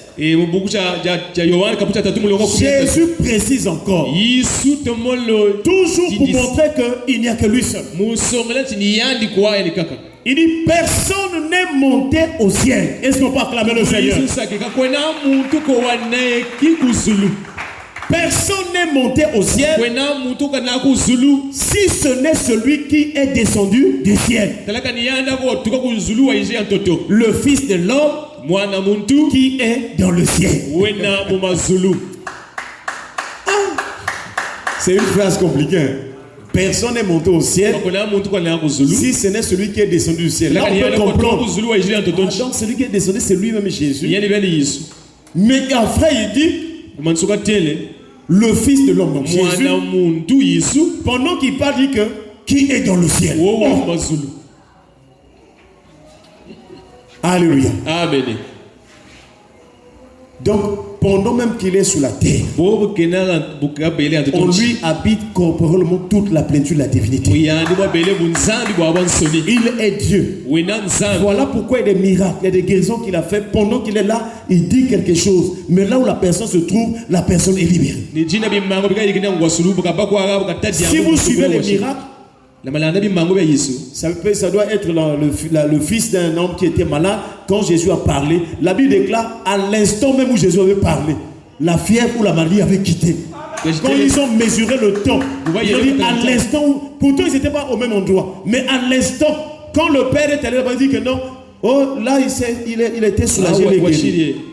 Jésus précise encore, toujours pour montrer qu'il n'y a que lui seul. Il dit personne n'est monté au ciel. Est-ce qu'on peut acclamer le Seigneur? Personne n'est monté au ciel si ce n'est celui qui est descendu du ciel, le Fils de l'homme qui est dans le ciel. C'est une phrase compliquée. Personne n'est monté au ciel si ce n'est celui qui est descendu du ciel. Là, on peut comprendre. Donc celui qui est descendu, c'est lui-même Jésus. Mais après, il dit le Fils de l'homme, donc Jésus, pendant qu'il parle, il dit que qui est dans le ciel. Alléluia. Amen. Donc, pendant même qu'il est sur la terre, on lui habite corporellement toute la plénitude de la divinité. Il est Dieu. Voilà pourquoi il y a des miracles, il y a des guérisons qu'il a fait. Pendant qu'il est là, il dit quelque chose. Mais là où la personne se trouve, la personne est libérée. Si vous suivez les miracles, ça doit être le fils d'un homme qui était malade. Quand Jésus a parlé, la Bible déclare à l'instant même où Jésus avait parlé, la fièvre ou la maladie avait quitté. Quand ils ont mesuré le temps, ils ont dit à l'instant où, pourtant ils n'étaient pas au même endroit, mais à l'instant, quand le père est allé là-bas, il dit que non, oh là il était soulagé.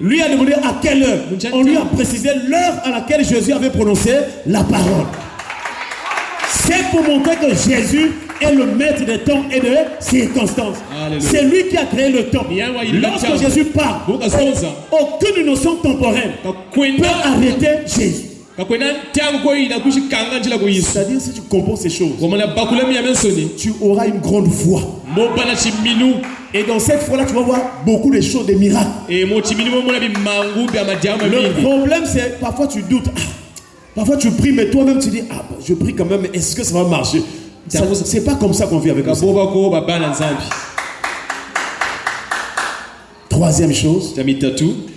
Lui a demandé à quelle heure. On lui a précisé l'heure à laquelle Jésus avait prononcé la parole. C'est pour montrer que Jésus est le maître des temps et des circonstances. C'est lui qui a créé le temps. Lorsque Jésus parle, aucune notion temporelle peut arrêter Jésus. C'est-à-dire, si tu comprends ces choses, tu auras une grande foi. Et dans cette foi-là, tu vas voir beaucoup de choses, des miracles. Le problème, c'est parfois tu doutes. Parfois tu pries, mais toi-même tu dis, ah, je prie quand même, mais est-ce que ça va marcher? C'est pas comme ça qu'on vit avec nous. Troisième chose,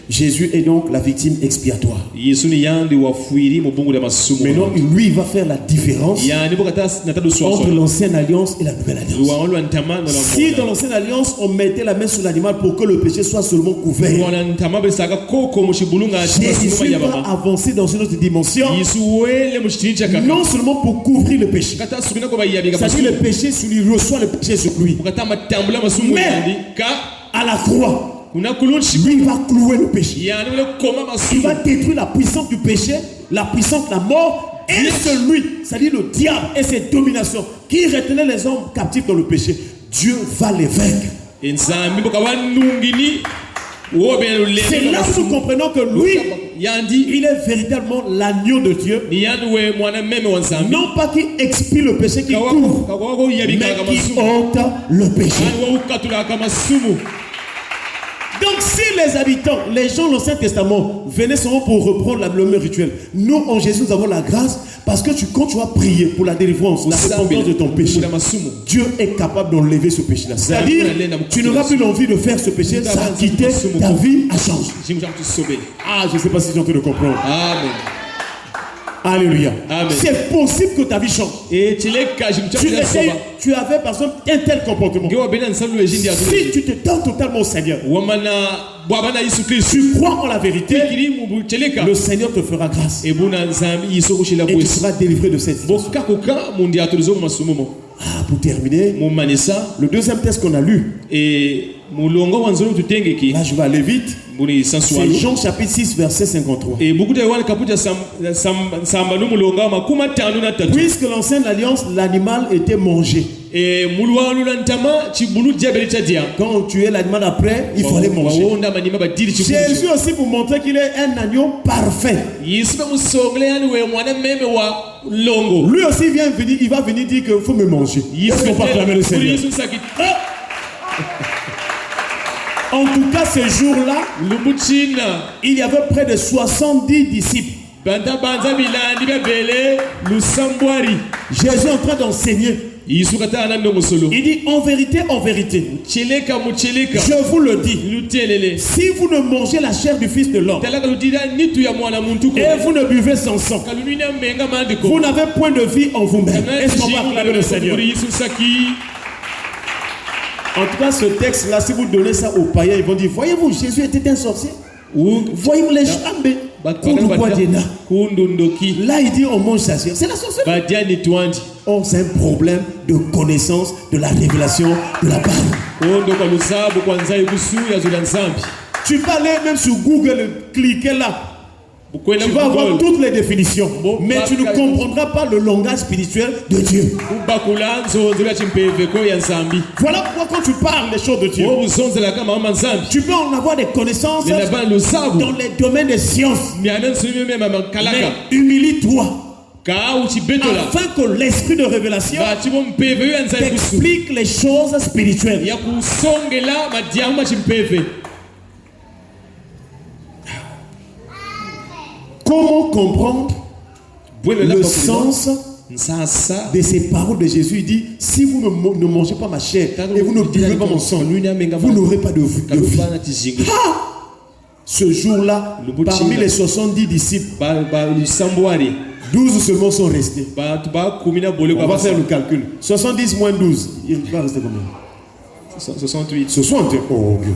Jésus est donc la victime expiatoire. Maintenant, lui, il va faire la différence entre l'ancienne alliance et la nouvelle alliance. Si dans l'ancienne alliance, on mettait la main sur l'animal pour que le péché soit seulement couvert, Jésus va avancer dans une autre dimension, non seulement pour couvrir le péché. C'est-à-dire le péché, il reçoit le péché sur lui. Mais à la croix, lui va clouer le péché. Il va détruire la puissance du péché, la puissance de la mort et celui, c'est-à-dire le diable et ses dominations qui retenaient les hommes captifs dans le péché. Dieu va les vaincre. C'est là où nous comprenons que lui, il est véritablement l'agneau de Dieu. Non pas qui expie le péché, qui couvre, mais qui ôte le péché. Donc si les habitants, les gens de l'Ancien Testament venaient seulement pour reprendre le même rituel, nous en Jésus nous avons la grâce parce que quand tu vas prier pour la délivrance, la repentance de ton péché, Dieu est capable d'enlever ce péché-là. C'est-à-dire, tu n'auras plus l'envie de faire ce péché, ça a quitté, ta vie a changé. Ah, je ne sais pas si j'ai entendu le comprendre. Amen. Alléluia. C'est possible que ta vie change. Tu avais par exemple un tel comportement. Si tu te donnes totalement au Seigneur, tu crois en la vérité, le Seigneur te fera grâce. Et tu seras délivré de cette situation. Ah, pour terminer, le deuxième texte qu'on a lu, là je vais aller vite, c'est Jean chapitre 6 verset 53. Puisque l'ancienne alliance, l'animal était mangé. Quand on tuait l'animal après, il fallait manger. Jésus aussi pour montrer qu'il est un agneau parfait. Lui aussi il va venir dire qu'il faut me manger. Il ne faut pas clamer le Seigneur. En tout cas, ce jour-là, il y avait près de 70 disciples. Jésus est en train d'enseigner. Il dit en vérité, je vous le dis, si vous ne mangez la chair du Fils de l'homme et vous ne buvez son sang, vous n'avez point de vie en vous-même. Est-ce qu'on va acclamer le Seigneur? En tout cas, ce texte-là, si vous donnez ça aux païens, ils vont dire, voyez-vous, Jésus était un sorcier. Voyez-vous les chambres. Là, il dit, on mange sa chair. C'est la sorcellerie. Oh, c'est un problème de connaissance, de la révélation, de la parole. Tu vas aller même sur Google, cliquer là. Tu vas avoir toutes les définitions, mais tu ne comprendras pas le langage spirituel de Dieu. Voilà pourquoi quand tu parles des choses de Dieu, tu peux en avoir des connaissances dans les domaines des sciences. Mais humilie-toi afin que l'esprit de révélation t'explique les choses spirituelles. comment comprendre le sens de ces paroles de Jésus. Il dit, si vous ne mangez pas ma chair et vous ne buvez pas mon sang, vous n'aurez pas de vie. Ce jour-là, parmi les 70 disciples, 12 seulement sont restés. On va faire le calcul. 70 moins 12, il va rester combien? 68. 60. Oh, Dieu.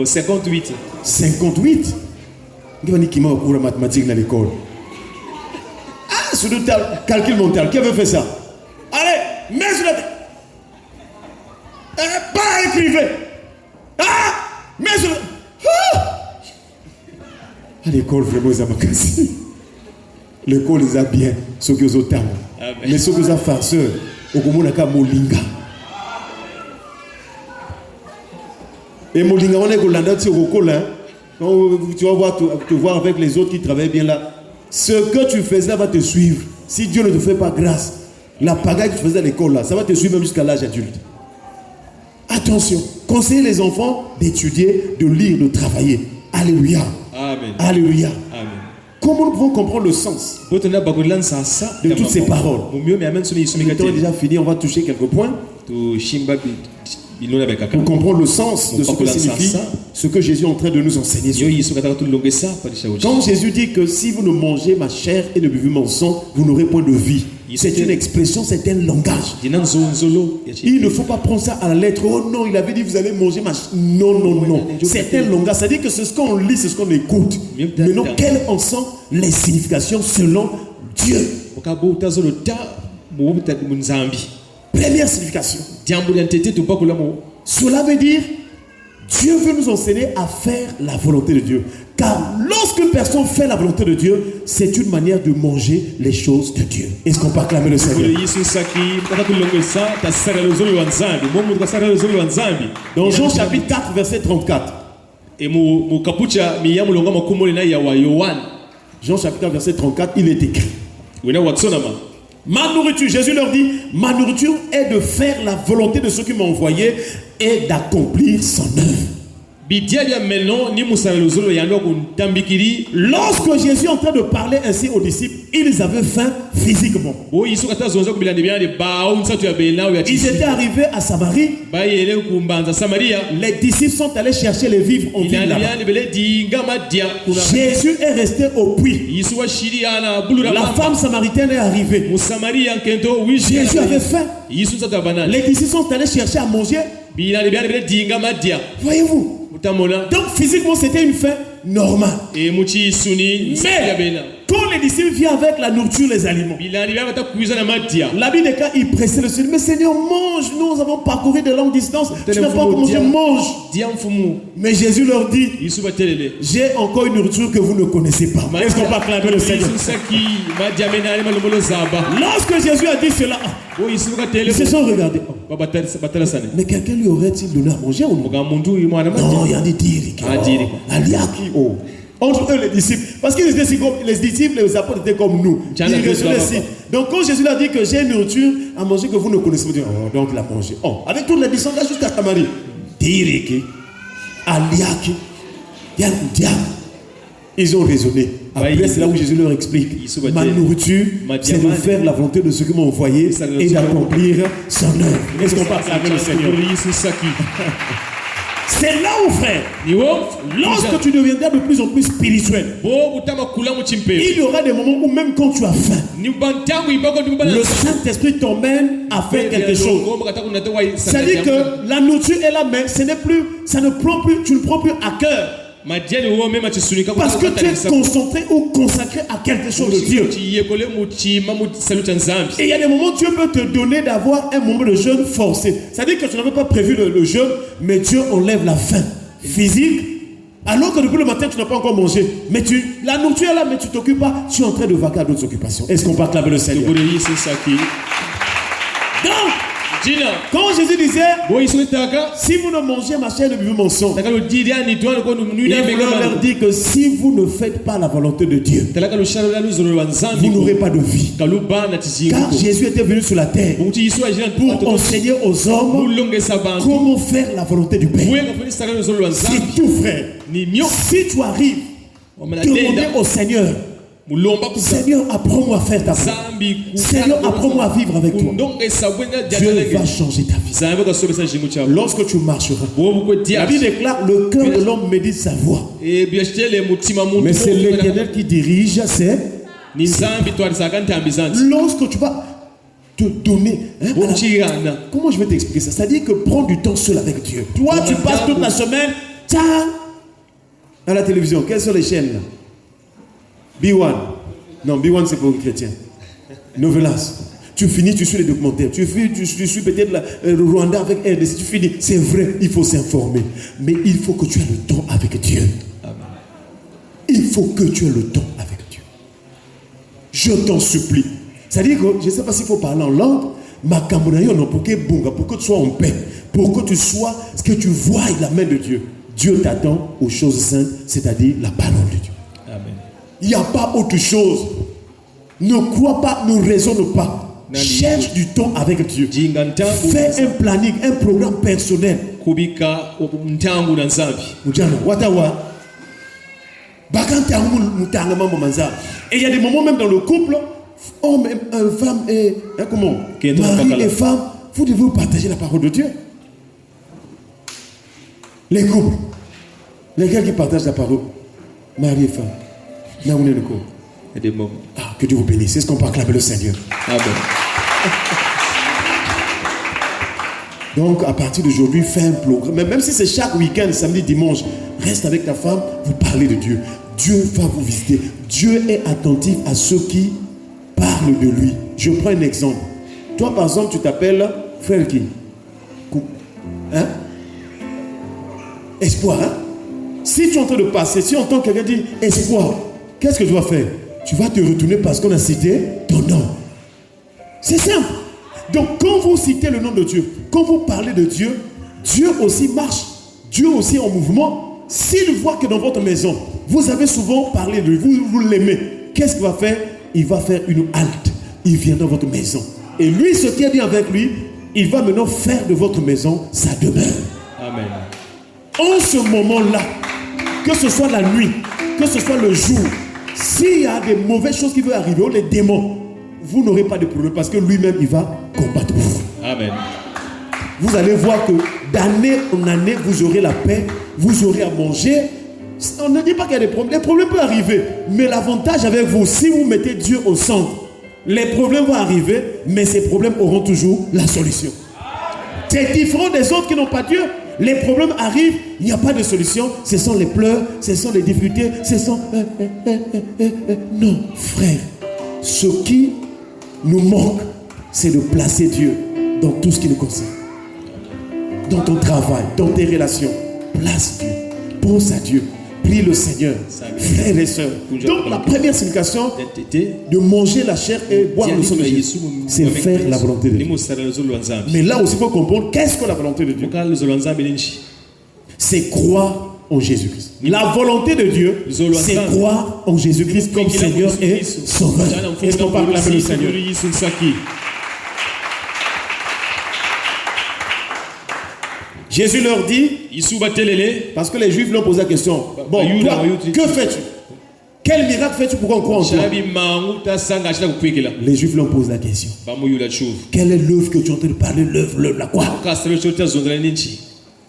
58. 58. Il va dire qu'il m'a au cours de mathématiques dans l'école. Ah, sur le calcul mental. Qui avait fait ça? Allez, mets sur la tête. Pas écrivez. Ah, mets sur la tête. À l'école, vraiment, ils ont cassé. L'école, ils ont bien. Ceux qui ont autant. Mais ceux qui ont farceur, au Gomo, on a Molinga. Et Molinga, on est au Landa, tu vas voir, te voir avec les autres qui travaillent bien là. Ce que tu faisais là va te suivre. Si Dieu ne te fait pas grâce, la pagaille que tu faisais à l'école là, ça va te suivre même jusqu'à l'âge adulte. Attention, conseillez les enfants d'étudier, de lire, de travailler. Alléluia. Amen. Alléluia. Amen. Comment nous pouvons comprendre le sens de toutes ces paroles? Le temps est déjà fini, on va toucher quelques points. Pour comprendre le sens de ce que signifie ce que Jésus est en train de nous enseigner. Quand Jésus dit que si vous ne mangez ma chair et ne buvez mon sang, vous n'aurez point de vie. C'est une expression, c'est un langage. Il ne faut pas prendre ça à la lettre. Oh non, il avait dit vous allez manger ma chair. Non, non, non. C'est un langage. C'est-à-dire que c'est ce qu'on lit, c'est ce qu'on écoute. Maintenant, quelles en sont les significations selon Dieu? Première signification. Cela veut dire Dieu veut nous enseigner à faire la volonté de Dieu. Car lorsqu'une personne fait la volonté de Dieu, c'est une manière de manger les choses de Dieu. Est-ce qu'on peut acclamer le Seigneur? Dans Jean chapitre 4, verset 34. Jean chapitre 4, verset 34, il est écrit. Ma nourriture, Jésus leur dit, ma nourriture est de faire la volonté de ceux qui m'ont envoyé et d'accomplir son œuvre. Lorsque Jésus est en train de parler ainsi aux disciples, ils avaient faim physiquement. Ils étaient arrivés à Samarie. Les disciples sont allés chercher les vivres en ville là-bas. Jésus est resté au puits. La femme samaritaine est arrivée. Jésus avait faim. Les disciples sont allés chercher à manger. Voyez-vous? Donc physiquement c'était une faim normale. Mais quand les disciples viennent avec la nourriture, les aliments, la Bible dit qu'ils pressaient le Seigneur. Mais Seigneur, mange, nous avons parcouru de longues distances. Tu n'as pas encore mangé, mange. Mais Jésus leur dit, j'ai encore une nourriture que vous ne connaissez pas. Est-ce qu'on peut acclamer le Seigneur? Lorsque Jésus a dit cela, ils se sont regardés. Mais quelqu'un lui aurait-il donné à manger ou non? Non, il y a des diriques. Entre eux les disciples, parce qu'ils étaient comme les disciples, les apôtres étaient comme nous. Donc quand Jésus a dit que j'ai une nourriture à manger que vous ne connaissez pas, donc il a mangé. Avec toutes les distances jusqu'à Tamari. Diriki, Aliaki, Yandiak. Ils ont raisonné. Après, c'est là où Jésus leur explique. Ma nourriture, c'est de faire la volonté de ceux qui m'ont envoyé et d'accomplir son œuvre. Est-ce qu'on passe avec le Seigneur? C'est là où, frère, lorsque tu deviendras de plus en plus spirituel, il y aura des moments où même quand tu as faim, le Saint-Esprit t'emmène à faire quelque chose. C'est-à-dire que la nourriture est là, mais ça ne prend plus, tu ne prends plus à cœur. Parce que tu es concentré ou consacré à quelque chose de Dieu. Et il y a des moments où Dieu peut te donner d'avoir un moment de jeûne forcé. C'est-à-dire que tu n'avais pas prévu le jeûne, mais Dieu enlève la faim physique. Alors que depuis le matin, tu n'as pas encore mangé. Mais la nourriture est là, mais tu ne t'occupes pas. Tu es en train de vaquer à d'autres occupations. Est-ce qu'on peut acclamer le Seigneur? Donc, quand Jésus disait, si vous ne mangez ma chair et ne buvez mon sang, il leur dit que si vous ne faites pas la volonté de Dieu, vous n'aurez pas de vie. Car Jésus était venu sur la terre pour enseigner aux hommes comment faire la volonté du Père. C'est tout, frère. Si tu arrives Demandez au Seigneur. Seigneur, apprends-moi à faire ta voix. Seigneur, apprends-moi à vivre avec toi. Dieu va changer ta vie. Lorsque tu marcheras, la Bible déclare le cœur de l'homme médite sa voix. Mais c'est l'Éternel qui dirige, c'est. Lorsque tu vas te donner. Comment je vais t'expliquer ça? C'est-à-dire que prends du temps seul avec Dieu. Toi, tu passes toute la semaine à la télévision. Quelles sont les chaînes là? B1. Non, B1 c'est pour les chrétiens. Novelas. Tu finis, tu suis les documentaires. Tu suis peut-être le Rwanda avec RDC. Tu finis. C'est vrai, il faut s'informer. Mais il faut que tu aies le temps avec Dieu. Amen. Il faut que tu aies le temps avec Dieu. Je t'en supplie. C'est-à-dire que, je ne sais pas s'il faut parler en langue, mais pour que tu sois en paix. Pour que tu sois, ce que tu vois la main de Dieu. Dieu t'attend aux choses saintes, c'est-à-dire la parole de Dieu. Amen. Il n'y a pas autre chose. Ne crois pas, ne raisonne pas. Cherche du temps avec Dieu. Fais un planning, un programme personnel. Et il y a des moments même dans le couple, homme et femme et mari et femme, vous devez partager la parole de Dieu. Les couples, les gars qui partagent la parole, mari et femme. Que Dieu vous bénisse. C'est ce qu'on peut acclamer le Seigneur. Amen. Donc, à partir d'aujourd'hui, fais un programme. Même si c'est chaque week-end, samedi, dimanche, reste avec ta femme, vous parlez de Dieu. Dieu va vous visiter. Dieu est attentif à ceux qui parlent de lui. Je prends un exemple. Toi, par exemple, tu t'appelles frère qui? Hein? Espoir, hein? Si tu es en train de passer, si tu entends quelqu'un dire espoir, qu'est-ce que tu vas faire? Tu vas te retourner parce qu'on a cité ton nom. C'est simple. Donc, quand vous citez le nom de Dieu, quand vous parlez de Dieu, Dieu aussi marche. Dieu aussi est en mouvement. S'il voit que dans votre maison, vous avez souvent parlé de lui, vous l'aimez, qu'est-ce qu'il va faire? Il va faire une halte. Il vient dans votre maison. Et lui, ce qui est bien avec lui, il va maintenant faire de votre maison sa demeure. Amen. En ce moment-là, que ce soit la nuit, que ce soit le jour, s'il y a des mauvaises choses qui vont arriver, ou les démons, vous n'aurez pas de problème parce que lui-même, il va combattre pour vous. Amen. Vous allez voir que d'année en année, vous aurez la paix, vous aurez à manger. On ne dit pas qu'il y a des problèmes. Les problèmes peuvent arriver, mais l'avantage avec vous, si vous mettez Dieu au centre, les problèmes vont arriver, mais ces problèmes auront toujours la solution. C'est différent des autres qui n'ont pas Dieu. Les problèmes arrivent, il n'y a pas de solution. Ce sont les pleurs, ce sont les difficultés, ce sont... Non, frère. Ce qui nous manque, c'est de placer Dieu dans tout ce qui nous concerne. Dans ton travail, dans tes relations. Place Dieu. Pense à Dieu. Prie le Seigneur. Frères et sœurs. Donc la première signification de manger la chair et boire le sang de Jésus, c'est faire la volonté de Dieu. Mais là aussi, il faut comprendre qu'est-ce que la volonté de Dieu. C'est croire en Jésus-Christ. La volonté de Dieu, c'est croire en Jésus-Christ comme Seigneur et Sauveur. Est-ce qu'on parle avec le Seigneur? Jésus leur dit, parce que les Juifs lui ont posé la question, bon, toi, que fais-tu? Quel miracle fais-tu pour qu'on croie en toi? Les Juifs lui ont posé la question. Quelle est l'œuvre que tu es en train de parler? L'œuvre, la quoi?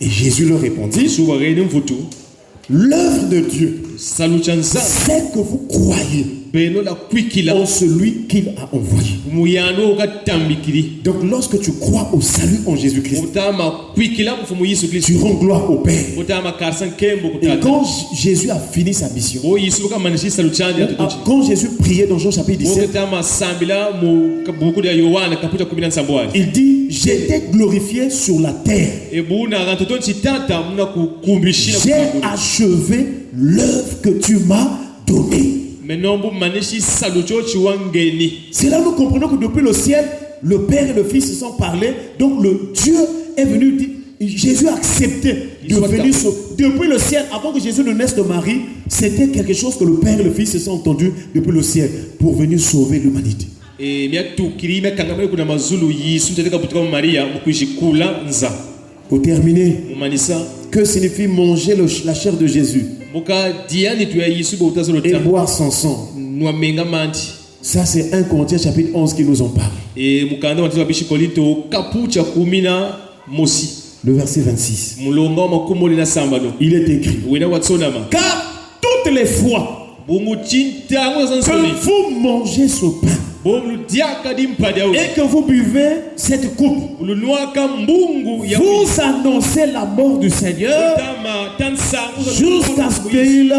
Et Jésus leur répondit, l'œuvre de Dieu, c'est que vous croyez en celui qu'il a envoyé. Donc lorsque tu crois au salut en Jésus-Christ, tu rends gloire au Père. Et quand Jésus a fini sa mission, quand Jésus priait dans Jean chapitre 17, il dit, j'étais glorifié sur la terre. J'ai achevé l'œuvre que tu m'as donnée. C'est là que nous comprenons que depuis le ciel, le Père et le Fils se sont parlé. Donc le Dieu est venu dire, Jésus a accepté de venir depuis le ciel. Avant que Jésus ne naisse de Marie, c'était quelque chose que le Père et le Fils se sont entendus depuis le ciel pour venir sauver l'humanité. Pour terminer, que signifie manger la chair de Jésus? et boire son sang. Ça, c'est 1 Corinthiens chapitre 11 qui nous en parle. Le verset 26. Il est écrit: car toutes les fois que vous mangez ce pain et que vous buvez cette coupe, vous annoncez la mort du Seigneur jusqu'à ce qu'il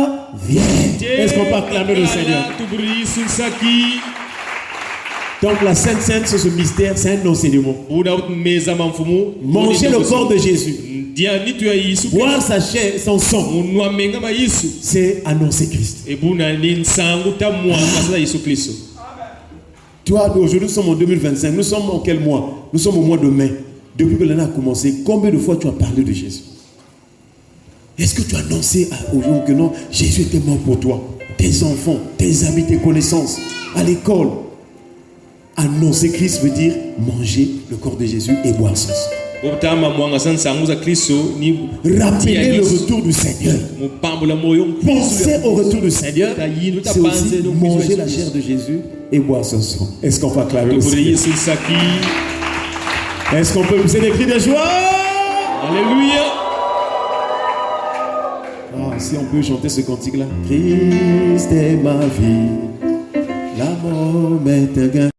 vienne. Est-ce qu'on peut acclamer le Seigneur? Donc la Sainte Seine, c'est ce mystère, c'est un enseignement. Manger le corps de Jésus, boire sa chair, son sang, c'est annoncer Christ. Toi, aujourd'hui, nous sommes en 2025. Nous sommes en quel mois? Nous sommes au mois de mai. Depuis que l'année a commencé, combien de fois tu as parlé de Jésus? Est-ce que tu as annoncé aux gens que non, Jésus était mort pour toi, tes enfants, tes amis, tes connaissances, à l'école? Annoncer Christ veut dire manger le corps de Jésus et boire son sang. Rappeler le retour du Seigneur. Penser au retour du Seigneur, c'est aussi manger la chair de Jésus et boire son sang. Est-ce qu'on peut acclamer le Seigneur? Est-ce qu'on peut pousser des cris de joie? Alléluia. Si on peut chanter ce cantique-là. Christ est ma vie, la mort m'est un gain.